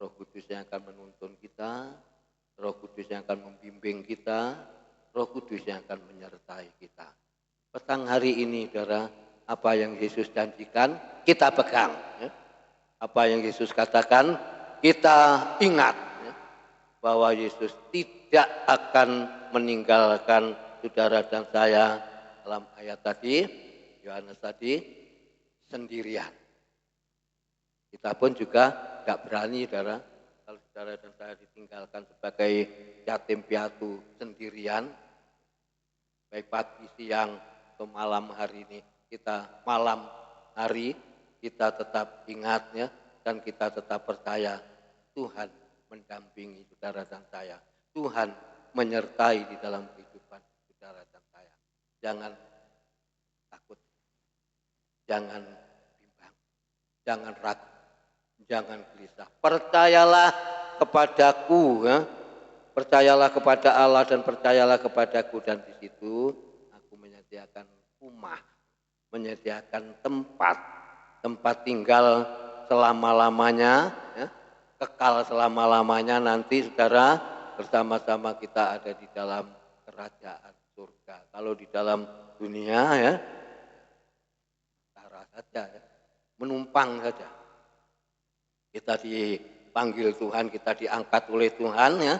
Roh Kudus yang akan menuntun kita, Roh Kudus yang akan membimbing kita, Roh Kudus yang akan menyertai kita. Petang hari ini, saudara, apa yang Yesus janjikan, kita pegang. Ya. Apa yang Yesus katakan, kita ingat. Ya. Bahwa Yesus tidak akan meninggalkan saudara dan saya dalam ayat tadi, Yohanes tadi, sendirian. Kita pun juga gak berani, saudara, kalau saudara dan saya ditinggalkan sebagai yatim piatu sendirian, baik pagi, siang, atau malam hari ini, kita malam hari, kita tetap ingatnya, dan kita tetap percaya Tuhan mendampingi saudara dan saya. Tuhan menyertai di dalam kehidupan saudara dan saya. Jangan takut, jangan bimbang, jangan ragu. Jangan gelisah. Percayalah kepadaku, ya. Percayalah kepada Allah dan percayalah kepadaku, dan di situ aku menyediakan rumah, menyediakan tempat tinggal selama-lamanya, ya. Kekal selama-lamanya. Nanti saudara bersama-sama kita ada di dalam kerajaan surga. Kalau di dalam dunia, ya, cara saja, ya, menumpang saja. Kita dipanggil Tuhan, kita diangkat oleh Tuhan, ya.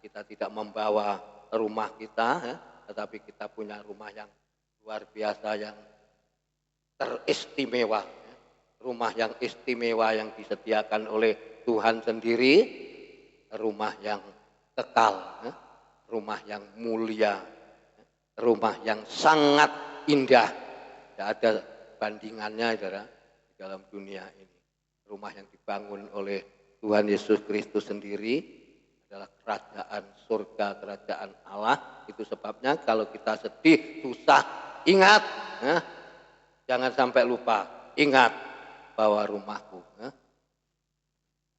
Kita tidak membawa rumah kita, ya, tetapi kita punya rumah yang luar biasa, yang teristimewa, ya. Rumah yang istimewa yang disediakan oleh Tuhan sendiri, rumah yang kekal, ya. Rumah yang mulia, ya. Rumah yang sangat indah. Tidak ada bandingannya, saudara, di dalam dunia ini. Rumah yang dibangun oleh Tuhan Yesus Kristus sendiri adalah kerajaan surga, kerajaan Allah. Itu sebabnya kalau kita sedih, susah, ingat, ya, jangan sampai lupa, ingat bahwa rumahku. Ya.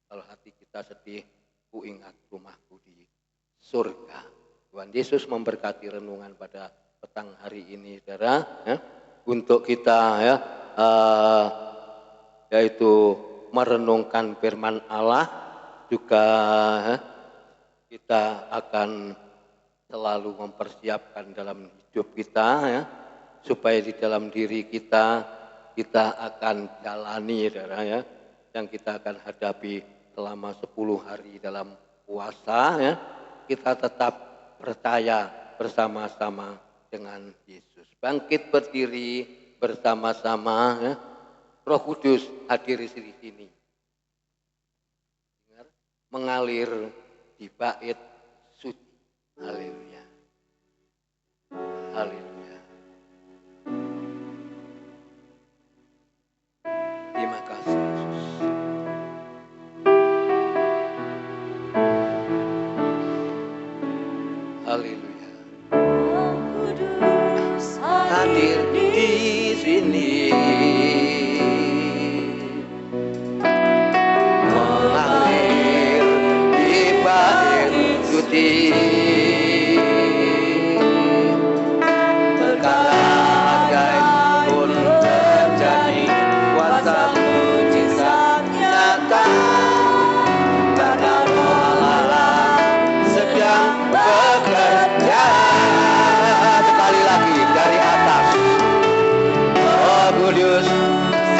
Kalau hati kita sedih, ku ingat rumahku di surga. Tuhan Yesus memberkati renungan pada petang hari ini, saudara, ya, untuk kita, ya, yaitu merenungkan firman Allah, juga kita akan selalu mempersiapkan dalam hidup kita ya, supaya di dalam diri kita akan jalani ya, yang kita akan hadapi selama 10 hari dalam puasa ya, kita tetap percaya bersama-sama dengan Yesus. Bangkit berdiri bersama-sama ya. Roh Kudus hadir di sini. Mengalir di bait suci. Haleluya. Haleluya. Terima kasih Yesus. Haleluya. Hadir di sini. Mengalir di bait suci.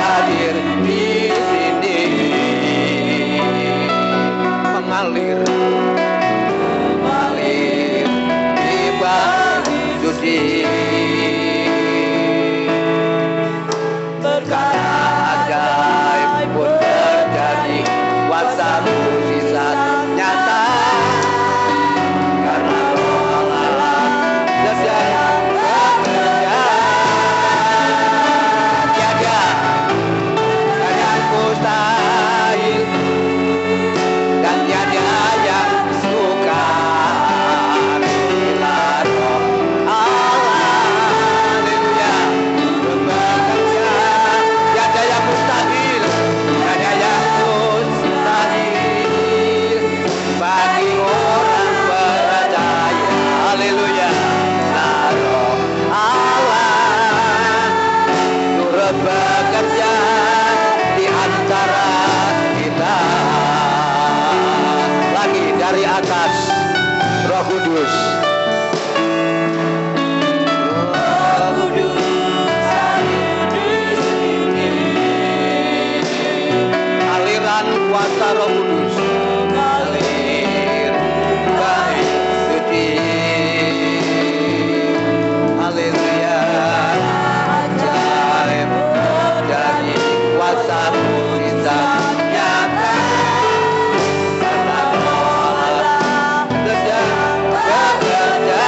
Hadir di sini, mengalir di bait suci, perkara ajaib pun terjadi, kuasa mujizat nyata, karena Roh Allah sedang bekerja. Mustahil dan tiada yang sukar bila Roh Allah, haleluya, bekerja. Tiada yang mustahil, tiada yang mustahil bagi orang percaya, haleluya. Nah, Roh Allah turut bekerja di antara kita. Lagi dari atas, Roh Kudus. Roh Kudus hadir di sini. Aliran kuasa Roh Kudus mengalir bait suci. Haleluya. Ajaib dari kuasa mujizat nyata, karena Roh Allah sedang bekerja.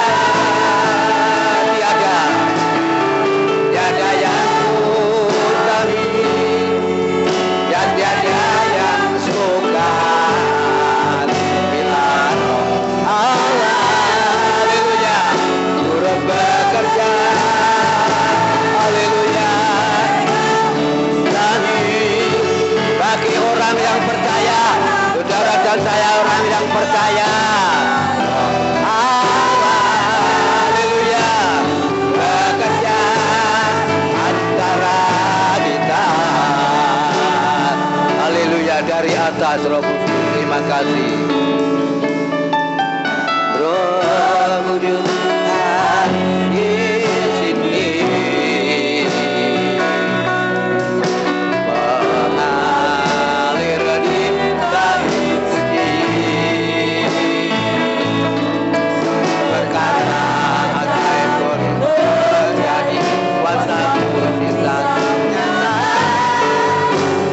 Tiada yang mustahil dan tiada yang sukar bila Roh Allah, haleluya, turut bekerja. Haleluya. Bagi orang yang percaya, saudara dan saya orang yang percaya, haleluya, bekerja antara kita, haleluya, dari atas Roh Kudus. Terima kasih Roh Kudus hadir di sini.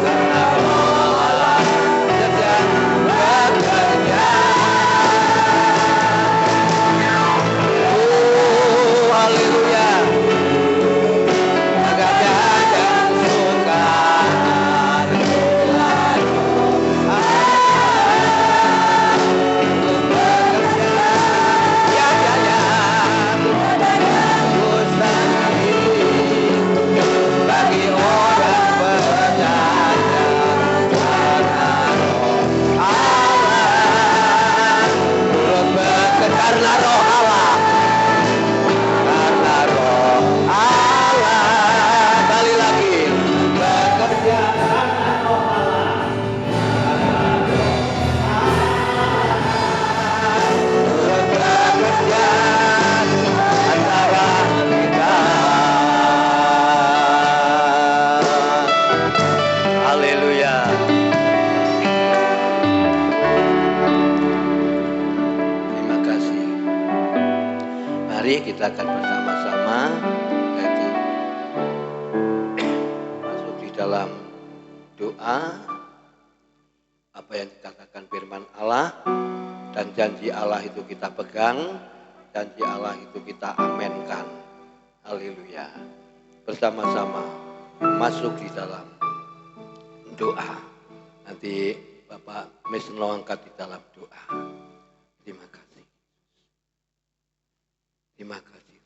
Karena Roh Allah sedang bekerja. mari kita akan bersama-sama yaitu masuk di dalam doa apa yang dikatakan firman Allah, dan janji Allah itu kita pegang, janji Allah itu kita amenkan. Haleluya. Bersama-sama masuk di dalam doa. Nanti Bapak Mesno angkat di dalam doa. Terima kasih. Terima kasih.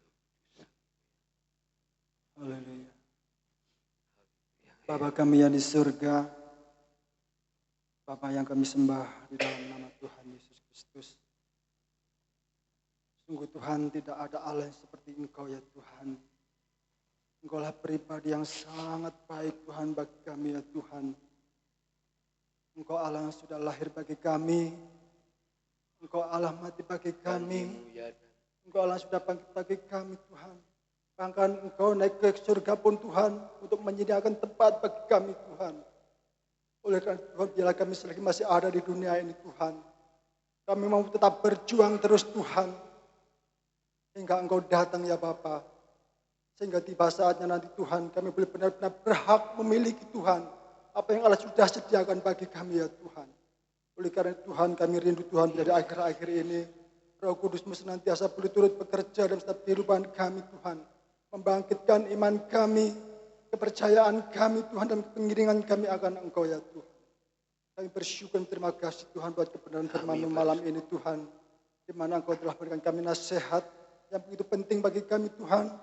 Haleluya. Bapa kami yang di surga, Bapa yang kami sembah di dalam nama Tuhan Yesus Kristus. Sungguh Tuhan, tidak ada Allah yang seperti Engkau ya Tuhan. Engkaulah pribadi yang sangat baik Tuhan bagi kami ya Tuhan. Engkau Allah yang sudah lahir bagi kami. Engkau Allah mati bagi kami. Engkau Allah sudah bangkit bagi kami Tuhan. Bahkan Engkau naik ke surga pun Tuhan untuk menyediakan tempat bagi kami Tuhan. Oleh karena Tuhan, biarlah kami selagi masih ada di dunia ini Tuhan. Kami mau tetap berjuang terus Tuhan. Hingga Engkau datang ya Bapa. Sehingga tiba saatnya nanti Tuhan kami boleh benar-benar berhak memiliki Tuhan. Apa yang Allah sudah sediakan bagi kami ya Tuhan. Oleh karena Tuhan kami rindu Tuhan dari akhir-akhir ini. Roh Kudus-Mu senantiasa boleh turut bekerja dalam setiap kehidupan kami Tuhan. Membangkitkan iman kami, kepercayaan kami Tuhan, dan pengiringan kami akan Engkau ya Tuhan. Kami bersyukur dan terima kasih Tuhan buat kebenaran firman-Mu malam ini Tuhan. Di mana Engkau telah berikan kami nasihat yang begitu penting bagi kami Tuhan.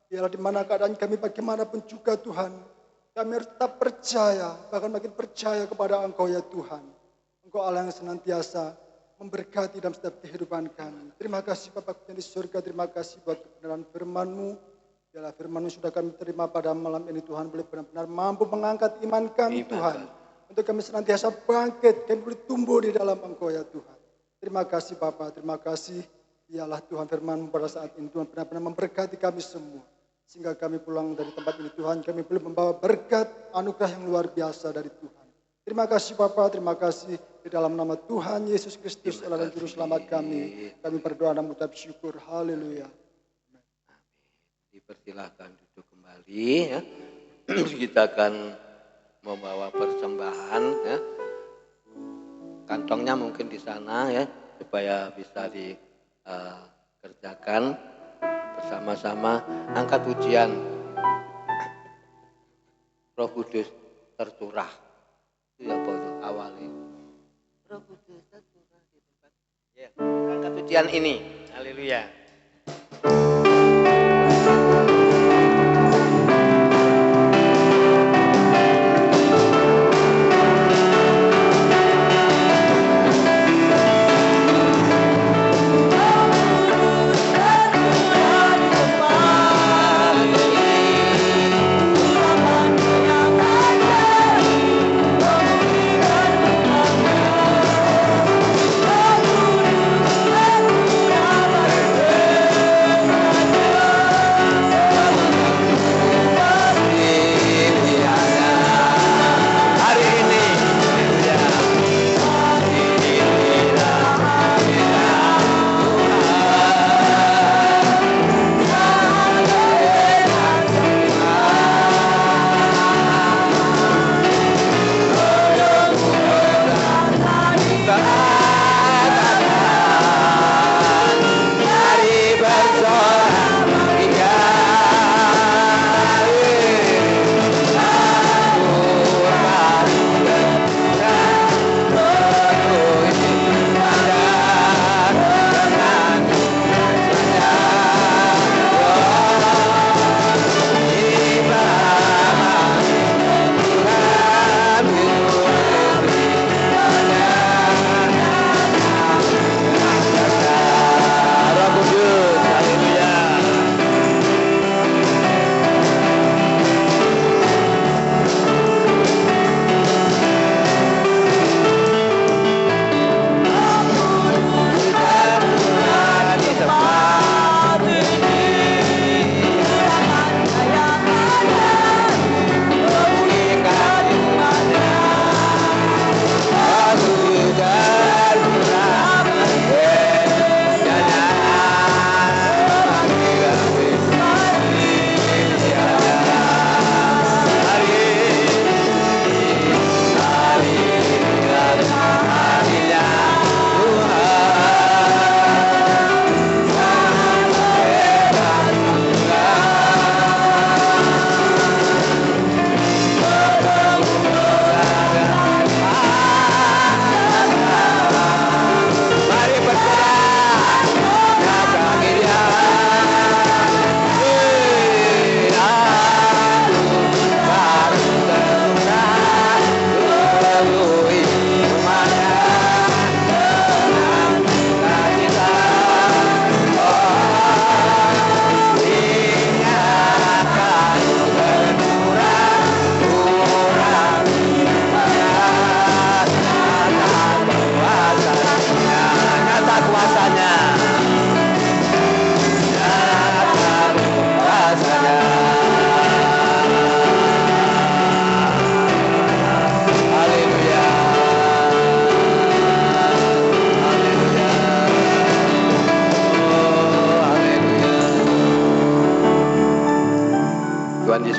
Biarlah di mana keadaan kami bagaimanapun juga Tuhan. Kami harus tetap percaya, bahkan makin percaya kepada Engkau ya Tuhan. Engkau Allah yang senantiasa memberkati dalam setiap kehidupan kami. Terima kasih Bapa yang di surga, terima kasih buat kebenaran firman-Mu. Biarlah firman-Mu sudah kami terima pada malam ini Tuhan, boleh benar-benar mampu mengangkat iman kami Tuhan. Untuk kami senantiasa bangkit, kami boleh tumbuh di dalam Engkau ya Tuhan. Terima kasih Bapa, terima kasih. Biarlah Tuhan firman-Mu pada saat ini Tuhan benar-benar memberkati kami semua. Sehingga kami pulang dari tempat ini Tuhan, kami boleh membawa berkat anugerah yang luar biasa dari Tuhan. Terima kasih Bapa, terima kasih di dalam nama Tuhan Yesus Kristus Allah dan Juru Selamat kami. Kami berdoa dan mengucap syukur. Haleluya. Dipersilahkan duduk kembali ya. Kita akan membawa persembahan ya. Kantongnya mungkin di sana ya, supaya bisa dikerjakan bersama-sama. Angkat pujian Roh Kudus tercurah. Itu ya apa itu awalnya. Roh Kudus tercurah di tempat. Ya, angkat pujian ini. Haleluya. Hallelujah.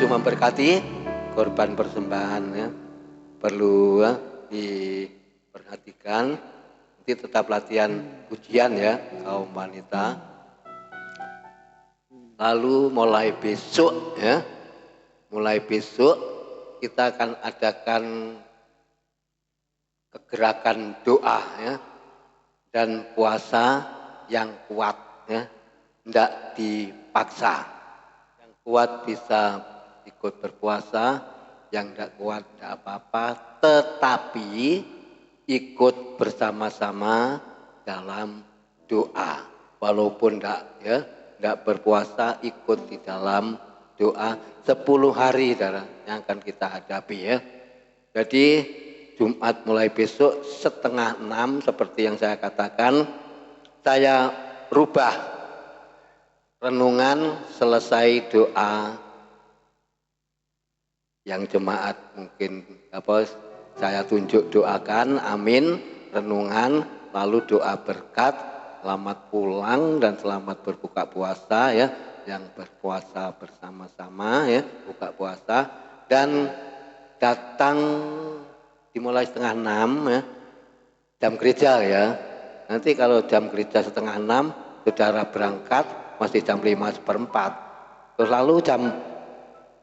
Yesus memberkati. Korban persembahan ya, perlu ya, diperhatikan. Nanti tetap latihan pujian ya kaum wanita. Lalu mulai besok ya, mulai besok kita akan adakan kegerakan doa ya dan puasa yang kuat ya, tidak dipaksa. Yang kuat bisa ikut berpuasa, yang tidak kuat tidak apa-apa, tetapi ikut bersama-sama dalam doa. Walaupun tidak berpuasa, ikut di dalam doa 10 hari yang akan kita hadapi ya. Jadi Jumat mulai besok 5:30 seperti yang saya katakan, saya rubah renungan selesai doa yang jemaat mungkin saya tunjuk doakan, amin, renungan, lalu doa berkat, selamat pulang dan selamat berbuka puasa ya, yang berpuasa bersama-sama ya, buka puasa, dan datang dimulai 5:30 ya, jam gereja ya. Nanti kalau jam gereja 5:30, saudara berangkat masih jam 5:15. Terus lalu jam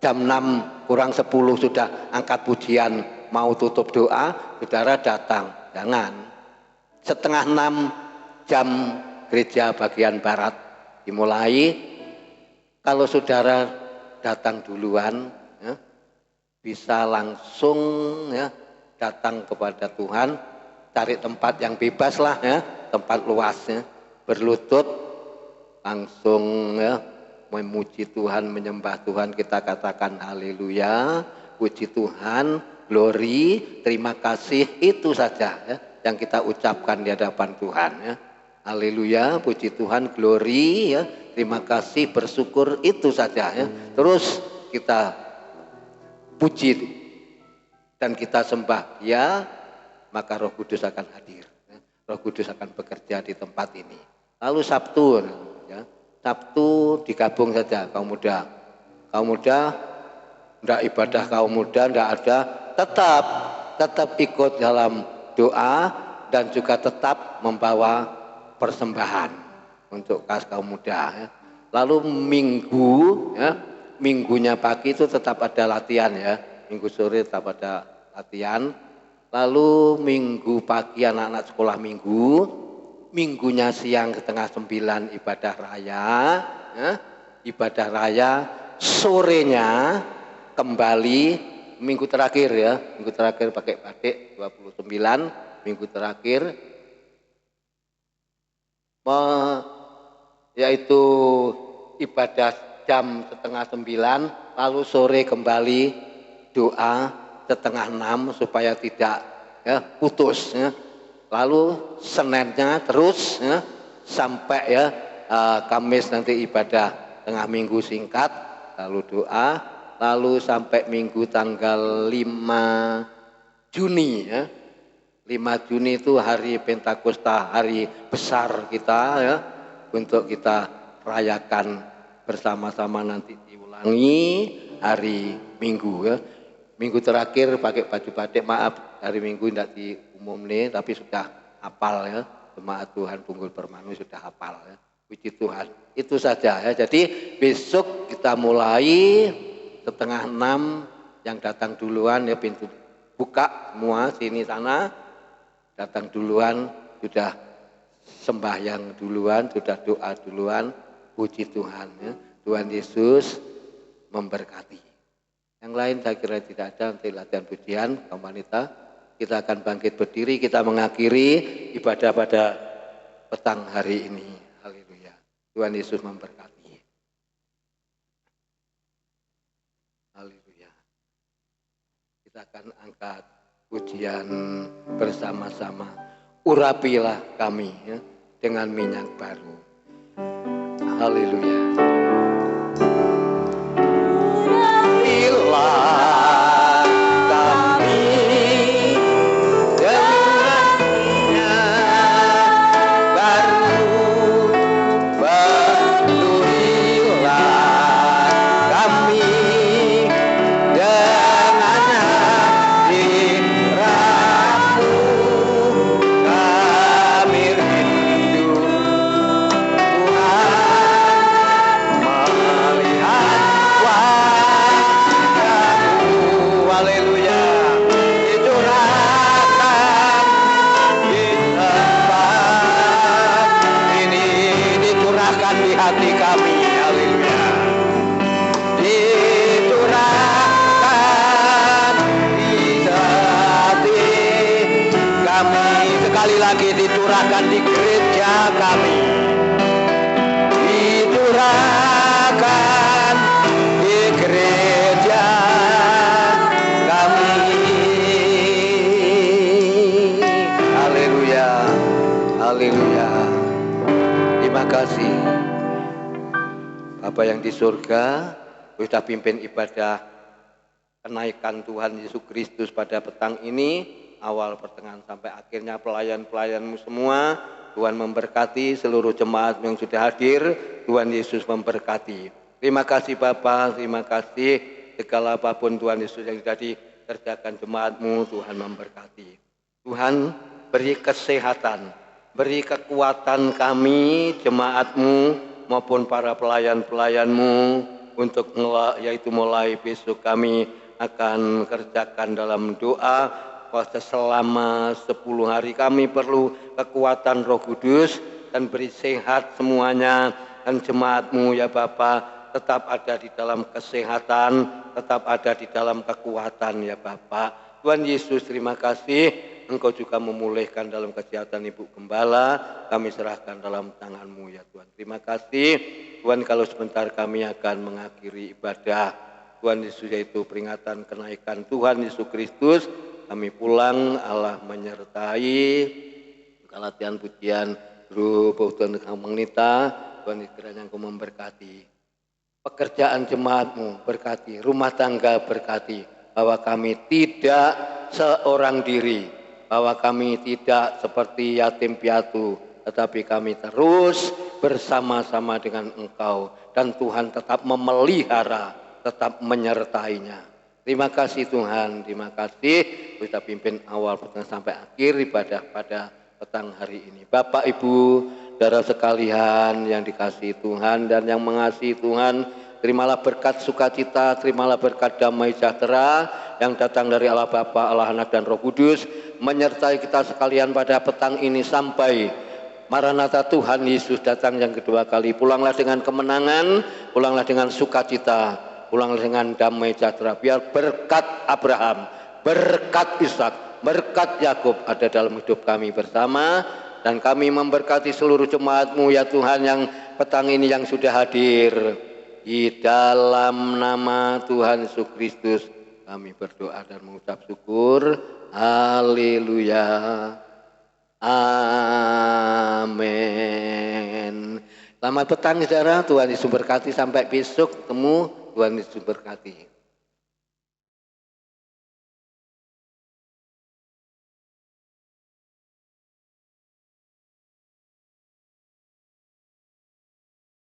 6:50 sudah angkat pujian mau tutup doa, saudara datang. Jangan. 5:30 jam gereja bagian barat dimulai. Kalau saudara datang duluan ya, bisa langsung ya datang kepada Tuhan, cari tempat yang bebas lah ya, tempat luas ya, berlutut langsung ya, memuji Tuhan, menyembah Tuhan, kita katakan haleluya, puji Tuhan, glory, terima kasih, itu saja ya, yang kita ucapkan di hadapan Tuhan ya. Haleluya, puji Tuhan, glory ya, terima kasih, bersyukur, itu saja ya. Terus kita puji dan kita sembah ya, maka Roh Kudus akan hadir ya. Roh Kudus akan bekerja di tempat ini. Lalu Sabtu ya, Sabtu digabung saja kaum muda. Kaum muda enggak ibadah kaum muda enggak ada, tetap ikut dalam doa dan juga tetap membawa persembahan untuk kas kaum muda ya. Lalu minggu ya, minggunya pagi itu tetap ada latihan ya, minggu sore tetap ada latihan. Lalu minggu pagi anak-anak sekolah minggu, minggunya siang 8:30 ibadah raya ya, ibadah raya, sorenya kembali minggu terakhir ya, minggu terakhir pakai batik 29, minggu terakhir yaitu ibadah jam 8:30, lalu sore kembali doa 5:30 supaya tidak ya putus ya. Lalu Seninnya terus ya, sampai ya Kamis nanti ibadah tengah minggu singkat, lalu doa, lalu sampai minggu tanggal 5 Juni ya. 5 Juni itu hari Pentakosta, hari besar kita ya, untuk kita rayakan bersama-sama, nanti diulangi hari Minggu ya. Minggu terakhir pakai baju batik, maaf hari Minggu tidak diumum nih, tapi sudah hafal ya, jemaat Tuhan Punggul Permanu sudah hafal ya. Puji Tuhan, itu saja ya. Jadi besok kita mulai 5:30, yang datang duluan ya pintu buka semua sini sana, datang duluan, sudah sembahyang duluan, sudah doa duluan, puji Tuhan ya. Tuhan Yesus memberkati. Yang lain saya kira tidak ada untuk latihan pujian kaum wanita. Kita akan bangkit berdiri, kita mengakhiri ibadah pada petang hari ini. Haleluya. Tuhan Yesus memberkati. Haleluya. Kita akan angkat pujian bersama-sama. Urapilah kami ya, dengan minyak baru. Haleluya. Urapilah kami dengan minyak baru. Pedurilah kami Tuhan di hati kami. Haleluya. Dicurahkan di hati kami, sekali lagi dicurahkan di gereja kami, dicurahkan di gereja kami. Haleluya, haleluya. Terima kasih Bapa yang di surga, sudah pimpin ibadah kenaikan Tuhan Yesus Kristus pada petang ini, awal, pertengahan, sampai akhirnya pelayan-pelayanmu semua. Tuhan memberkati seluruh jemaat yang sudah hadir. Tuhan Yesus memberkati. Terima kasih Bapa, terima kasih segala apapun Tuhan Yesus yang sudah dikerjakan jemaatmu. Tuhan memberkati. Tuhan beri kesehatan, beri kekuatan kami jemaatmu maupun para pelayan-pelayanmu untuk yaitu mulai besok kami akan kerjakan dalam doa puasa selama 10 hari. Kami perlu kekuatan Roh Kudus dan beri sehat semuanya, dan jemaatmu ya Bapa tetap ada di dalam kesehatan, tetap ada di dalam kekuatan ya Bapa. Tuhan Yesus, terima kasih Engkau juga memulihkan dalam kesehatan Ibu Gembala. Kami serahkan dalam tangan-Mu ya Tuhan. Terima kasih Tuhan, kalau sebentar kami akan mengakhiri ibadah Tuhan Yesus, yaitu peringatan kenaikan Tuhan Yesus Kristus. Kami pulang, Allah menyertai latihan pujian grup Tuhan Mengnita. Tuhan kiranya Engkau memberkati pekerjaan jemaatmu, berkati rumah tangga, berkati bahwa kami tidak seorang diri, bahwa kami tidak seperti yatim piatu, tetapi kami terus bersama-sama dengan Engkau, dan Tuhan tetap memelihara, tetap menyertainya. Terima kasih Tuhan, terima kasih kita pimpin awal pertengahan sampai akhir ibadah pada petang hari ini. Bapak Ibu, saudara sekalian yang dikasihi Tuhan dan yang mengasihi Tuhan, terimalah berkat sukacita, terimalah berkat damai sejahtera yang datang dari Allah Bapa, Allah Anak dan Roh Kudus, menyertai kita sekalian pada petang ini sampai Maranatha Tuhan Yesus datang yang kedua kali. Pulanglah dengan kemenangan, pulanglah dengan sukacita, pulanglah dengan damai sejahtera. Biar berkat Abraham, berkat Ishak, berkat Yakub ada dalam hidup kami bersama, dan kami memberkati seluruh jemaat-Mu ya Tuhan yang petang ini yang sudah hadir. Di dalam nama Tuhan Yesus Kristus kami berdoa dan mengucap syukur. Haleluya. Amin. Selamat petang saudara, Tuhan Yesus berkati, sampai besok ketemu. Tuhan Yesus berkati.